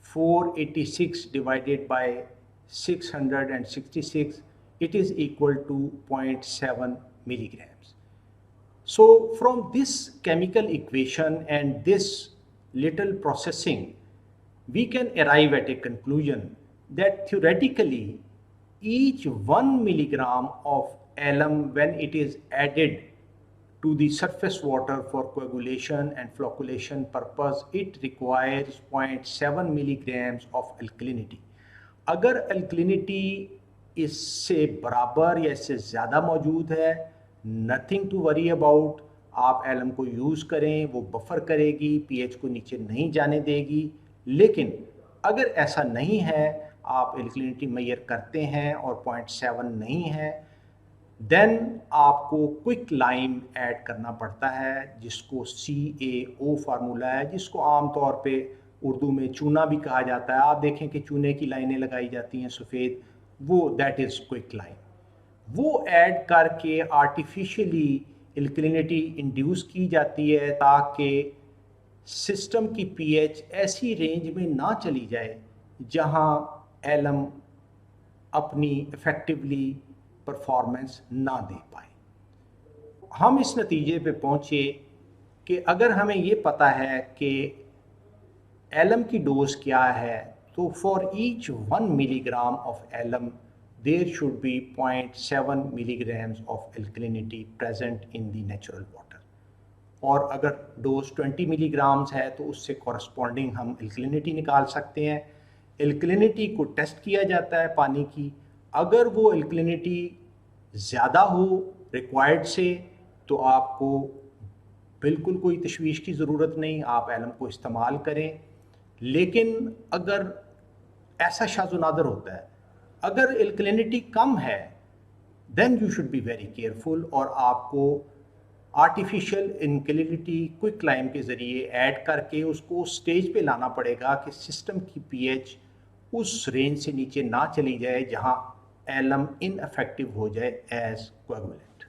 486 divided by 666, it is equal to 0.7 milligrams. So from this chemical equation and this little processing, we can arrive at a conclusion that theoretically each 1 milligram of alum, when it is added to the surface water for coagulation and flocculation purpose, it requires 0.7 milligrams of alkalinity. अगर अल्कलिनिटी इससे बराबर या इससे ज़्यादा मौजूद है, नथिंग टू वरी अबाउट, आप एलम को यूज़ करें, वो बफर करेगी, पीएच को नीचे नहीं जाने देगी। लेकिन अगर ऐसा नहीं है, आप अल्कलिनिटी मेजर करते हैं और 0.7 नहीं है, देन आपको क्विक लाइम ऐड करना पड़ता है, जिसको CaO फार्मूला है, जिसको आमतौर पे उर्दू में चूना भी कहा जाता है। आप देखें कि चूने की लाइनें लगाई जाती हैं सफ़ेद, वो दैट इज़ क्विक लाइम। वो ऐड करके आर्टिफिशियली अल्कलिनिटी इंड्यूस की जाती है ताकि सिस्टम की पीएच ऐसी रेंज में ना चली जाए जहां एलम अपनी इफ़ेक्टिवली परफॉर्मेंस ना दे पाए। हम इस नतीजे पे पहुंचे कि अगर हमें ये पता है कि एलम की डोज क्या है, तो for each 1 milligram of alum there should be 0.7 milligrams of alkalinity present in the natural water. और अगर डोज 20 मिलीग्राम्स है तो उससे कॉरस्पॉन्डिंग हम अल्कलिनिटी निकाल सकते हैं। अल्कलिनिटी को टेस्ट किया जाता है पानी की, अगर वो अल्कलिनिटी ज़्यादा हो रिक्वायर्ड से तो आपको बिल्कुल कोई तशवीश की ज़रूरत नहीं, आप एलम को इस्तेमाल करें। लेकिन अगर ऐसा शाज़-ओ-नादिर होता है, अगर अल्कलिनिटी कम है, then you should be very careful, और आपको आर्टिफिशियल अल्कलिनिटी क्विक लाइम के ज़रिए ऐड करके उसको स्टेज पे लाना पड़ेगा कि सिस्टम की पीएच उस रेंज से नीचे ना चली जाए जहां एलम इनअफेक्टिव हो जाए एज कोएगुलेंट।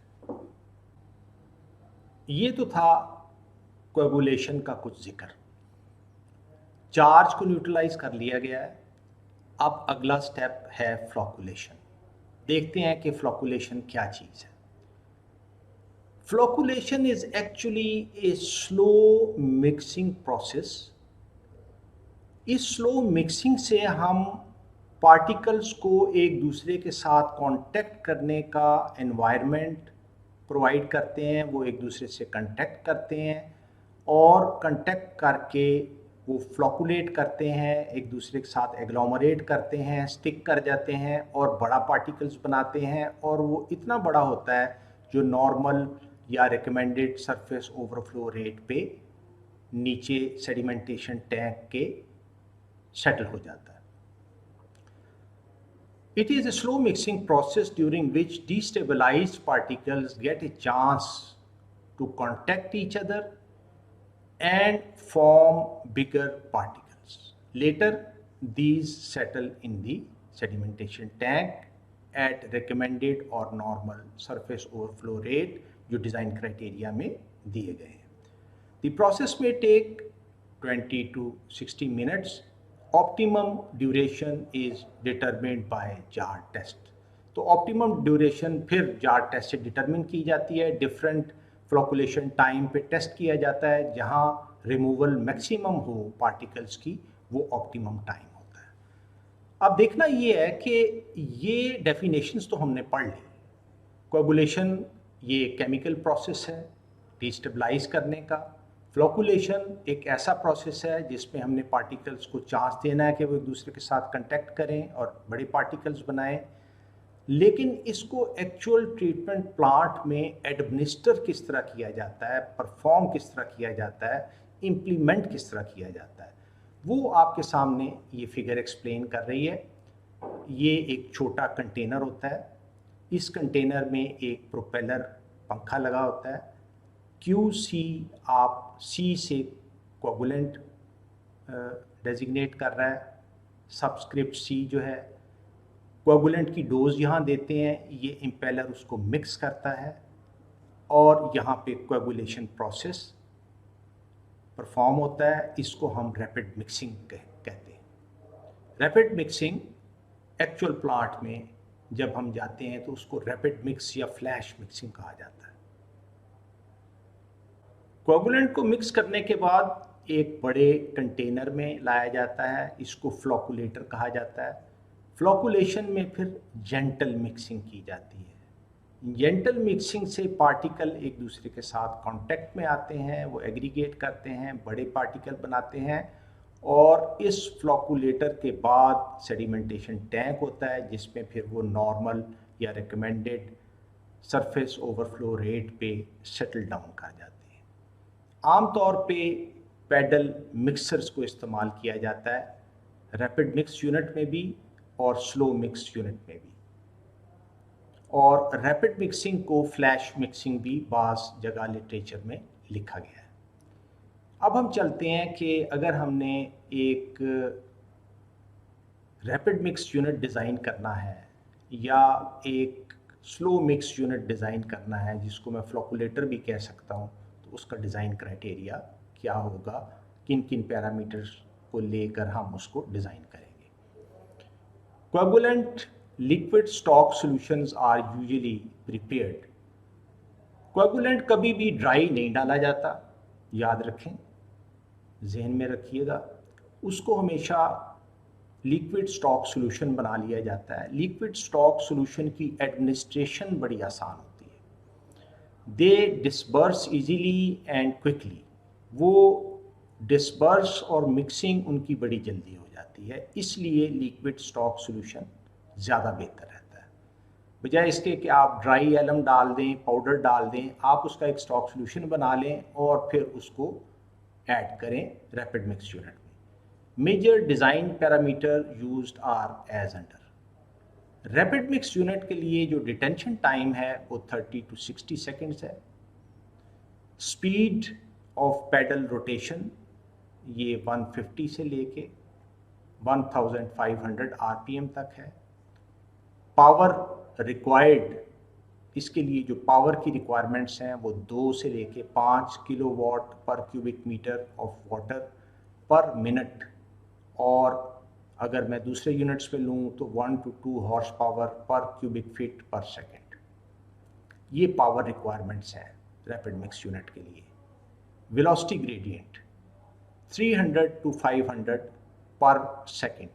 ये तो था कोएगुलेशन का कुछ जिक्र। चार्ज को न्यूट्रलाइज कर लिया गया है। अब अगला स्टेप है फ्लॉकुलेशन। देखते हैं कि फ्लॉकुलेशन क्या चीज़ है। Flocculation is actually a slow mixing process. इस स्लो मिक्सिंग से हम पार्टिकल्स को एक दूसरे के साथ कांटेक्ट करने का एनवायरनमेंट प्रोवाइड करते हैं। वो एक दूसरे से कांटेक्ट करते हैं और कांटेक्ट करके वो फ्लॉकुलेट करते हैं, एक दूसरे के साथ एग्लोमरेट करते हैं, स्टिक कर जाते हैं और बड़ा पार्टिकल्स बनाते हैं, और वो इतना बड़ा होता है जो नॉर्मल या रिकमेंडेड सरफेस ओवरफ्लो रेट पे नीचे सेडिमेंटेशन टैंक के सेटल हो जाता है। It is a slow mixing process during which destabilized particles get a chance to contact each other and form bigger particles. Later, these settle in the sedimentation tank at recommended or normal surface overflow rate जो डिज़ाइन क्राइटेरिया में दिए गए हैं। The process may take 20 to 60 minutes. Optimum duration is determined by jar test. तो optimum duration फिर jar test से डिटरमिन की जाती है। डिफरेंट फ्लॉकुलेशन टाइम पे टेस्ट किया जाता है, जहाँ रिमूवल मैक्सिमम हो पार्टिकल्स की, वो ऑप्टिमम टाइम होता है। अब देखना ये है कि ये डेफिनेशंस तो हमने पढ़ ली, कोगुलेशन ये केमिकल प्रोसेस है डिस्टेबलाइज करने का। फ्लोकुलेशन एक ऐसा प्रोसेस है जिसमें हमने पार्टिकल्स को चांस देना है कि वो एक दूसरे के साथ कांटेक्ट करें और बड़े पार्टिकल्स बनाएं। लेकिन इसको एक्चुअल ट्रीटमेंट प्लांट में एडमिनिस्टर किस तरह किया जाता है, परफॉर्म किस तरह किया जाता है, इम्प्लीमेंट किस तरह किया जाता है, वो आपके सामने ये फिगर एक्सप्लेन कर रही है। ये एक छोटा कंटेनर होता है, इस कंटेनर में एक प्रोपेलर पंखा लगा होता है। QC आप C से कोगुलेंट डेजिग्नेट कर रहा है, सबस्क्रिप्ट C जो है कोगुलेंट की डोज यहाँ देते हैं, ये इम्पेलर उसको मिक्स करता है और यहाँ पे कोगुलेशन प्रोसेस परफॉर्म होता है। इसको हम रैपिड मिक्सिंग कहते हैं। रैपिड मिक्सिंग एक्चुअल प्लांट में जब हम जाते हैं तो उसको रैपिड मिक्स या फ्लैश मिक्सिंग कहा जाता है। कोगुलेंट को मिक्स करने के बाद एक बड़े कंटेनर में लाया जाता है, इसको फ्लोकुलेटर कहा जाता है। फ्लोकुलेशन में फिर जेंटल मिक्सिंग की जाती है। जेंटल मिक्सिंग से पार्टिकल एक दूसरे के साथ कांटेक्ट में आते हैं, वो एग्रीगेट करते हैं, बड़े पार्टिकल बनाते हैं और इस फ्लोकुलेटर के बाद सेडिमेंटेशन टैंक होता है जिसमें फिर वो नॉर्मल या रिकमेंडेड सरफेस ओवरफ्लो रेट पे सेटल डाउन कर जाते हैं। आमतौर पे पैडल मिक्सर्स को इस्तेमाल किया जाता है रैपिड मिक्स यूनिट में भी और स्लो मिक्स यूनिट में भी, और रैपिड मिक्सिंग को फ्लैश मिक्सिंग भी बास जगह लिटरेचर में लिखा गया है। अब हम चलते हैं कि अगर हमने एक रैपिड मिक्स यूनिट डिज़ाइन करना है या एक स्लो मिक्स यूनिट डिज़ाइन करना है जिसको मैं फ्लोकुलेटर भी कह सकता हूँ, तो उसका डिज़ाइन क्राइटेरिया क्या होगा, किन किन पैरामीटर्स को लेकर हम उसको डिज़ाइन करेंगे। Coagulant liquid stock solutions are usually prepared. Coagulant कभी भी ड्राई नहीं डाला जाता, याद रखें, जहन में रखिएगा। उसको हमेशा लिक्विड स्टॉक सॉल्यूशन बना लिया जाता है। लिक्विड स्टॉक सॉल्यूशन की एडमिनिस्ट्रेशन बड़ी आसान होती है। दे डिस्पर्स इजीली एंड क्विकली। वो डिस्पर्स और मिक्सिंग उनकी बड़ी जल्दी हो जाती है, इसलिए लिक्विड स्टॉक सॉल्यूशन ज़्यादा बेहतर रहता है। बजाय इसके कि आप ड्राई एलम डाल दें, पाउडर डाल दें, आप उसका एक स्टॉक सॉल्यूशन बना लें और फिर उसको ऐड करें रैपिड मिक्स यूनिट में। Major design parameter used are as under. Rapid mix unit के लिए जो डिटेंशन टाइम है वो 30 to 60 सेकेंड्स है। स्पीड ऑफ पैडल रोटेशन ये 150 से लेके 1500 RPM तक है। पावर रिक्वायर्ड, इसके लिए जो पावर की रिक्वायरमेंट्स हैं वो 2 से लेके 5 kilowatt per cubic metre of water per minute, और अगर मैं दूसरे यूनिट्स पे लूँ तो 1 to 2 हॉर्स पावर पर क्यूबिक फीट पर सेकेंड। ये पावर रिक्वायरमेंट्स हैं रैपिड मिक्स यूनिट के लिए। वेलोसिटी ग्रेडियंट 300 to 500 पर सेकेंड।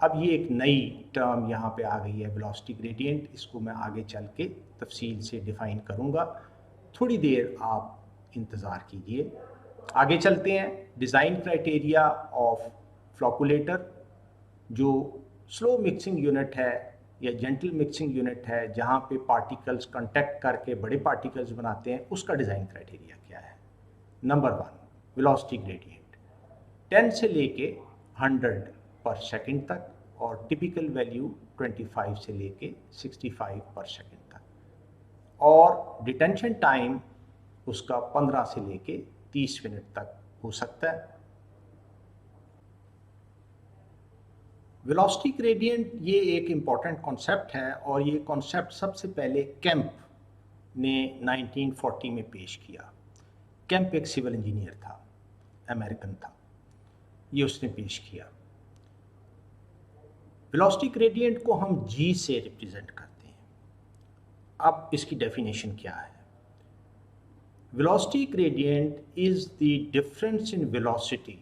अब ये एक नई टर्म यहाँ पे आ गई है वेलोसिटी ग्रेडियंट, इसको मैं आगे चल के तफसील से डिफ़ाइन करूँगा, थोड़ी देर आप इंतज़ार कीजिए। आगे चलते हैं। डिज़ाइन क्राइटेरिया ऑफ फ्लोकुलेटर, जो स्लो मिक्सिंग यूनिट है या जेंटल मिक्सिंग यूनिट है जहाँ पे पार्टिकल्स कांटेक्ट करके बड़े पार्टिकल्स बनाते हैं, उसका डिज़ाइन क्राइटेरिया क्या है। नंबर 1 वेलोसिटी ग्रेडियंट 10 से लेके 100 पर सेकेंड तक, और टिपिकल वैल्यू 25 से लेके 65 पर सेकेंड तक, और डिटेंशन टाइम उसका 15 से लेके 30 मिनट तक हो सकता है। वेलोसिटी ग्रेडियंट ये एक इम्पॉर्टेंट कॉन्सेप्ट है, और ये कॉन्सेप्ट सबसे पहले केम्प ने 1940 में पेश किया। केम्प एक सिविल इंजीनियर था, अमेरिकन था, ये उसने पेश किया। वेलोसिटी ग्रेडियंट को हम G से रिप्रेजेंट करते हैं। अब इसकी डेफिनेशन क्या है। Velocity gradient is the difference in velocity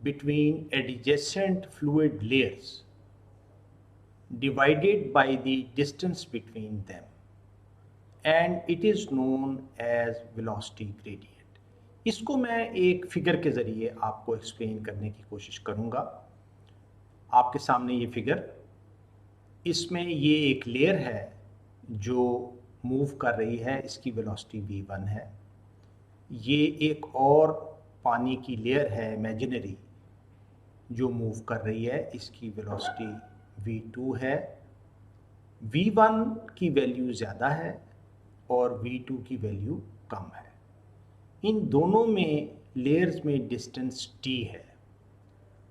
between adjacent fluid layers divided by the distance between them. And it is known as velocity gradient. इसको मैं एक फिगर के ज़रिए आपको एक्सप्लेन करने की कोशिश करूँगा। आपके सामने ये फिगर, इसमें ये एक लेयर है जो मूव कर रही है, इसकी वेलोसिटी v1 है। ये एक और पानी की लेयर है इमेजिनरी जो मूव कर रही है, इसकी वेलोसिटी v2 है। v1 की वैल्यू ज़्यादा है और v2 की वैल्यू कम है। इन दोनों में लेयर्स में डिस्टेंस t है।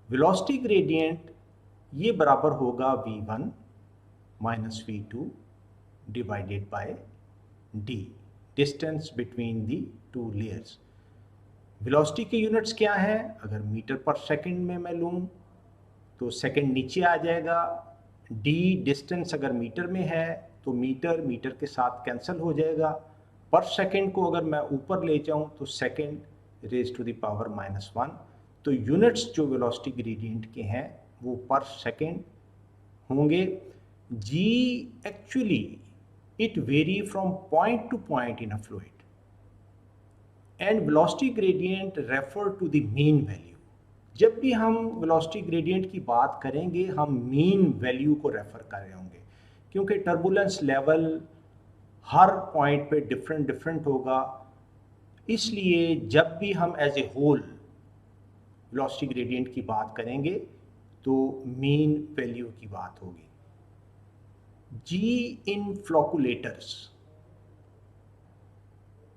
वेलोसिटी ग्रेडियंट ये बराबर होगा v1 minus v2 divided by d, distance between the two layers. Velocity के यूनिट्स क्या है? अगर मीटर पर सेकंड में मैं लूँ तो सेकंड नीचे आ जाएगा। d डिस्टेंस अगर मीटर में है तो मीटर मीटर के साथ कैंसिल हो जाएगा। पर सेकंड को अगर मैं ऊपर ले जाऊँ तो second raise to the power -1। तो यूनिट्स जो वेलोसिटी ग्रेडियंट के हैं वो पर सेकंड होंगे। g actually it vary from point to point in a fluid and velocity gradient refer to the mean value। जब भी हम वेलोसिटी ग्रेडियंट की बात करेंगे हम मीन वैल्यू को रेफर कर रहे होंगे, क्योंकि टर्बुलेंस लेवल हर पॉइंट पे डिफरेंट होगा। इसलिए जब भी हम as a whole velocity gradient की बात करेंगे तो मीन वैल्यू की बात होगी। G in flocculators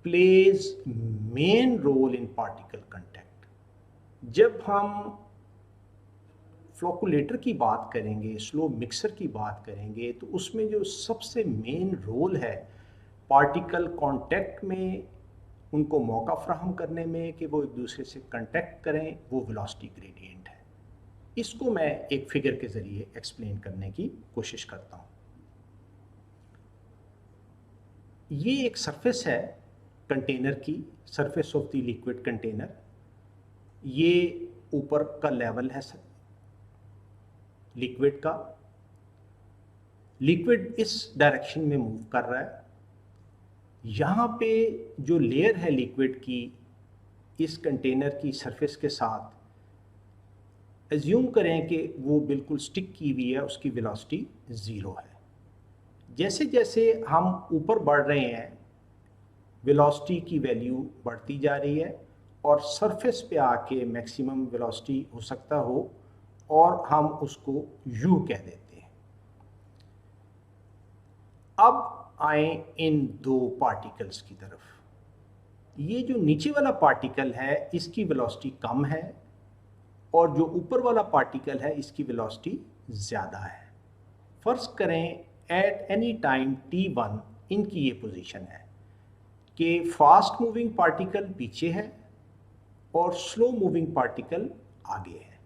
plays main role in particle contact। जब हम फ्लोकुलेटर की बात करेंगे, स्लो मिक्सर की बात करेंगे, तो उसमें जो सबसे मेन रोल है पार्टिकल कांटेक्ट में, उनको मौका फ्राहम करने में कि वो एक दूसरे से कांटेक्ट करें, वो वेलोसिटी ग्रेडियंट है। इसको मैं एक फिगर के ज़रिए एक्सप्लेन करने की कोशिश करता हूँ। ये एक सरफेस है कंटेनर की, surface of the liquid container. ये ऊपर का लेवल है लिक्विड का। लिक्विड इस डायरेक्शन में मूव कर रहा है। यहाँ पे जो लेयर है लिक्विड की इस कंटेनर की सरफेस के साथ एज्यूम करें कि वो बिल्कुल स्टिक की हुई है, उसकी वेलोसिटी 0 है। जैसे जैसे हम ऊपर बढ़ रहे हैं वेलोसिटी की वैल्यू बढ़ती जा रही है और सरफेस पे आके मैक्सिमम वेलोसिटी हो सकता हो और हम उसको u कह देते हैं। अब आए इन दो पार्टिकल्स की तरफ। ये जो नीचे वाला पार्टिकल है इसकी वेलोसिटी कम है और जो ऊपर वाला पार्टिकल है इसकी वेलोसिटी ज़्यादा है। फर्ज करें एट एनी टाइम t1 इनकी ये पोजीशन है कि फास्ट मूविंग पार्टिकल पीछे है और स्लो मूविंग पार्टिकल आगे है।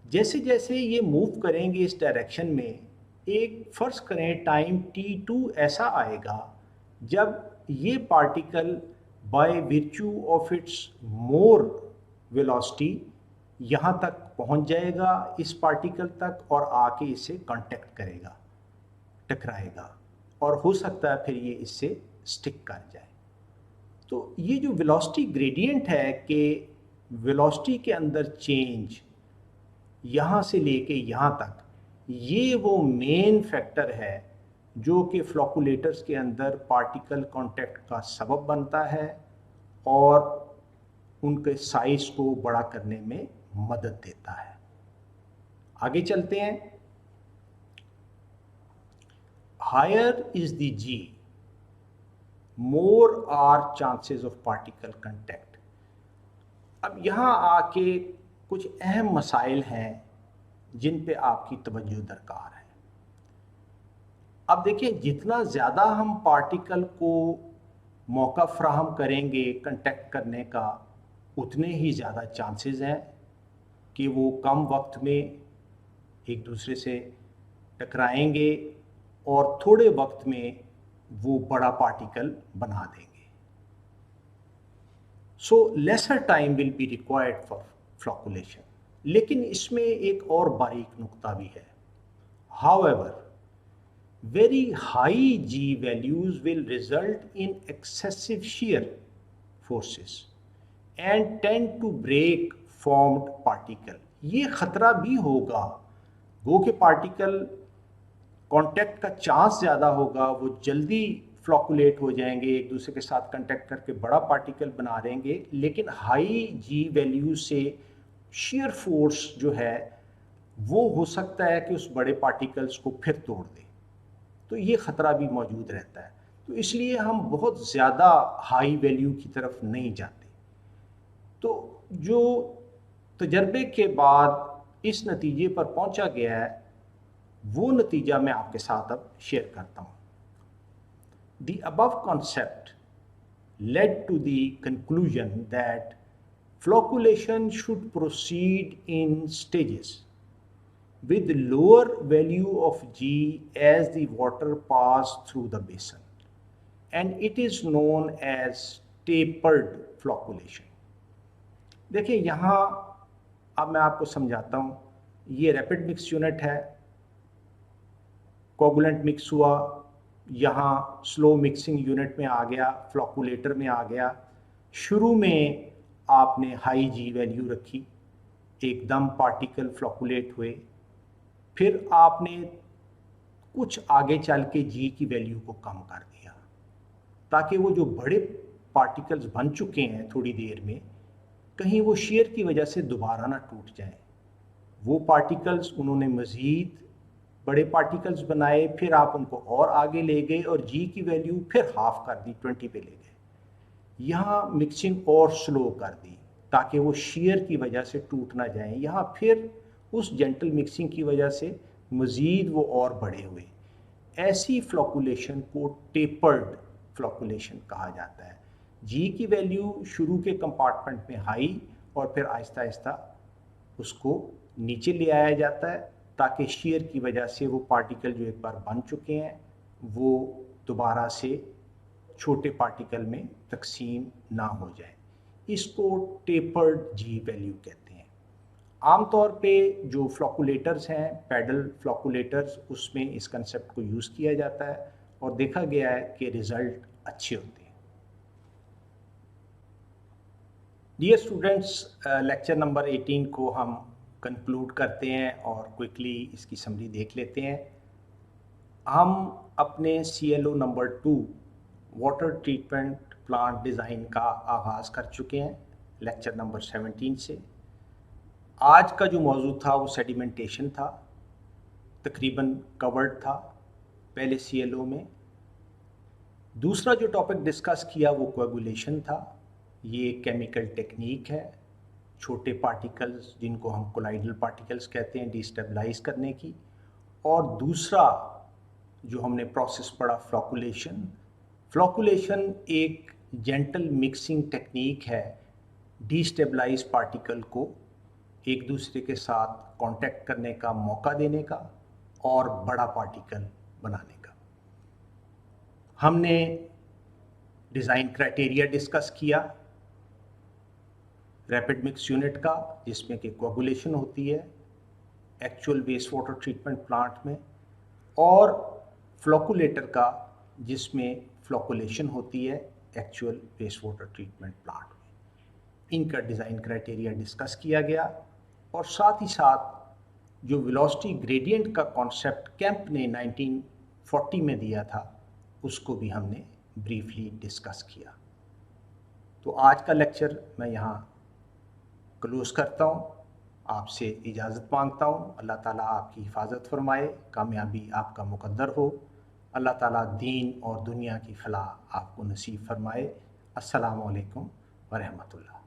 जैसे जैसे ये मूव करेंगे इस डायरेक्शन में, एक फर्ज करें टाइम t2 ऐसा आएगा जब ये particle by virtue of its more velocity यहाँ तक पहुँच जाएगा इस पार्टिकल तक और आके इसे कांटेक्ट करेगा, टकराएगा और हो सकता है फिर ये इससे स्टिक कर जाए। तो ये जो वेलोसिटी ग्रेडियंट है कि वेलोसिटी के अंदर चेंज यहाँ से लेके यहाँ तक, ये वो मेन फैक्टर है जो कि फ्लोकुलेटर्स के अंदर पार्टिकल कांटेक्ट का सबब बनता है और उनके साइज को बड़ा करने में मदद देता है। आगे चलते हैं। Higher is the G, more are chances of particle contact। अब यहाँ आके कुछ अहम मसाइल हैं जिन पे आपकी तवज्जो दरकार है। अब देखिए, जितना ज़्यादा हम पार्टिकल को मौका फ्राहम करेंगे कांटेक्ट करने का, उतने ही ज़्यादा चांसेस हैं कि वो कम वक्त में एक दूसरे से टकराएंगे और थोड़े वक्त में वो बड़ा पार्टिकल बना देंगे। So lesser time will be required for flocculation. लेकिन इसमें एक और बारीक नुक्ता भी है। However very high G values will result in excessive shear forces and tend to break formed particle। ये खतरा भी होगा, गो के पार्टिकल कांटेक्ट का चांस ज़्यादा होगा, वो जल्दी फ्लॉकुलेट हो जाएंगे, एक दूसरे के साथ कांटेक्ट करके बड़ा पार्टिकल बना देंगे, लेकिन हाई जी वैल्यू से शेयर फोर्स जो है वो हो सकता है कि उस बड़े पार्टिकल्स को फिर तोड़ दे, तो ये ख़तरा भी मौजूद रहता है। तो इसलिए हम बहुत ज़्यादा हाई वैल्यू की तरफ नहीं जाते। तो जो तजर्बे के बाद इस नतीजे पर पहुंचा गया है, वो नतीजा मैं आपके साथ अब शेयर करता हूँ। The above concept led to the conclusion that flocculation should proceed in stages with lower value of G as the water pass through the basin, and it is known as tapered flocculation। देखिए यहाँ अब मैं आपको समझाता हूँ, ये रैपिड मिक्स यूनिट है, कोगुलेंट मिक्स हुआ, यहाँ स्लो मिक्सिंग यूनिट में आ गया, फ्लॉकुलेटर में आ गया। शुरू में आपने हाई जी वैल्यू रखी, एकदम पार्टिकल फ्लॉकुलेट हुए, फिर आपने कुछ आगे चल के जी की वैल्यू को कम कर दिया ताकि वो जो बड़े पार्टिकल्स बन चुके हैं थोड़ी देर में, कहीं वो शेयर की वजह से दोबारा ना टूट जाए। वो पार्टिकल्स उन्होंने मज़ीद बड़े पार्टिकल्स बनाए, फिर आप उनको और आगे ले गए और जी की वैल्यू फिर हाफ कर दी, 20 पे ले गए। यहाँ मिक्सिंग और स्लो कर दी ताकि वो शेयर की वजह से टूट ना जाए। यहाँ फिर उस जेंटल मिक्सिंग की वजह से मज़ीद वो और बड़े हुए। ऐसी फ्लॉकुलेशन को टेपर्ड फ्लॉकुलेशन कहा जाता है। जी की वैल्यू शुरू के कंपार्टमेंट में हाई और फिर आहिस्ता आहिस्ता उसको नीचे ले आया जाता है ताकि शेयर की वजह से वो पार्टिकल जो एक बार बन चुके हैं वो दोबारा से छोटे पार्टिकल में तकसीम ना हो जाए। इसको टेपर्ड जी वैल्यू कहते हैं। आमतौर पे जो फ्लॉकुलेटर्स हैं, पैडल फ्लॉकुलेटर्स, उसमें इस कंसेप्ट को यूज़ किया जाता है और देखा गया है कि रिज़ल्ट अच्छे होते हैं। डियर स्टूडेंट्स, लेक्चर नंबर 18 को हम कंक्लूड करते हैं और क्विकली इसकी समरी देख लेते हैं। हम अपने CLO number 2 water treatment plant design का आगाज़ कर चुके हैं लेक्चर नंबर 17 से। आज का जो मौजू था वो सेडिमेंटेशन था, तकरीबन कवर्ड था पहले CLO में। दूसरा जो टॉपिक डिस्कस किया वो कोएगुलेशन था। ये केमिकल टेक्निक है छोटे पार्टिकल्स जिनको हम कोलाइडल पार्टिकल्स कहते हैं डिस्टेबलाइज करने की। और दूसरा जो हमने प्रोसेस पढ़ा फ्लॉकुलेशन। फ्लॉकुलेशन एक जेंटल मिक्सिंग टेक्निक है डिस्टेबलाइज पार्टिकल को एक दूसरे के साथ कांटेक्ट करने का मौका देने का और बड़ा पार्टिकल बनाने का। हमने डिज़ाइन क्राइटेरिया डिस्कस किया रैपिड मिक्स यूनिट का, जिसमें कि कोएगुलेशन होती है actual waste water treatment plant में, और फ्लॉकुलेटर का जिसमें फ्लॉकुलेशन होती है actual waste water treatment plant में। इनका डिज़ाइन क्राइटेरिया डिस्कस किया गया और साथ ही साथ जो वेलोसिटी ग्रेडियंट का कॉन्सेप्ट कैंप ने 1940 में दिया था उसको भी हमने ब्रीफली डिस्कस किया। तो आज का लेक्चर मैं यहाँ क्लोज़ करता हूँ, आपसे इजाज़त मांगता हूँ। अल्लाह ताला आपकी हिफाजत फरमाए, कामयाबी आपका मुकद्दर हो। अल्लाह ताला दीन और दुनिया की फलाह आपको नसीब फरमाए। अस्सलामु अलैकुम व रहमतुल्लाह।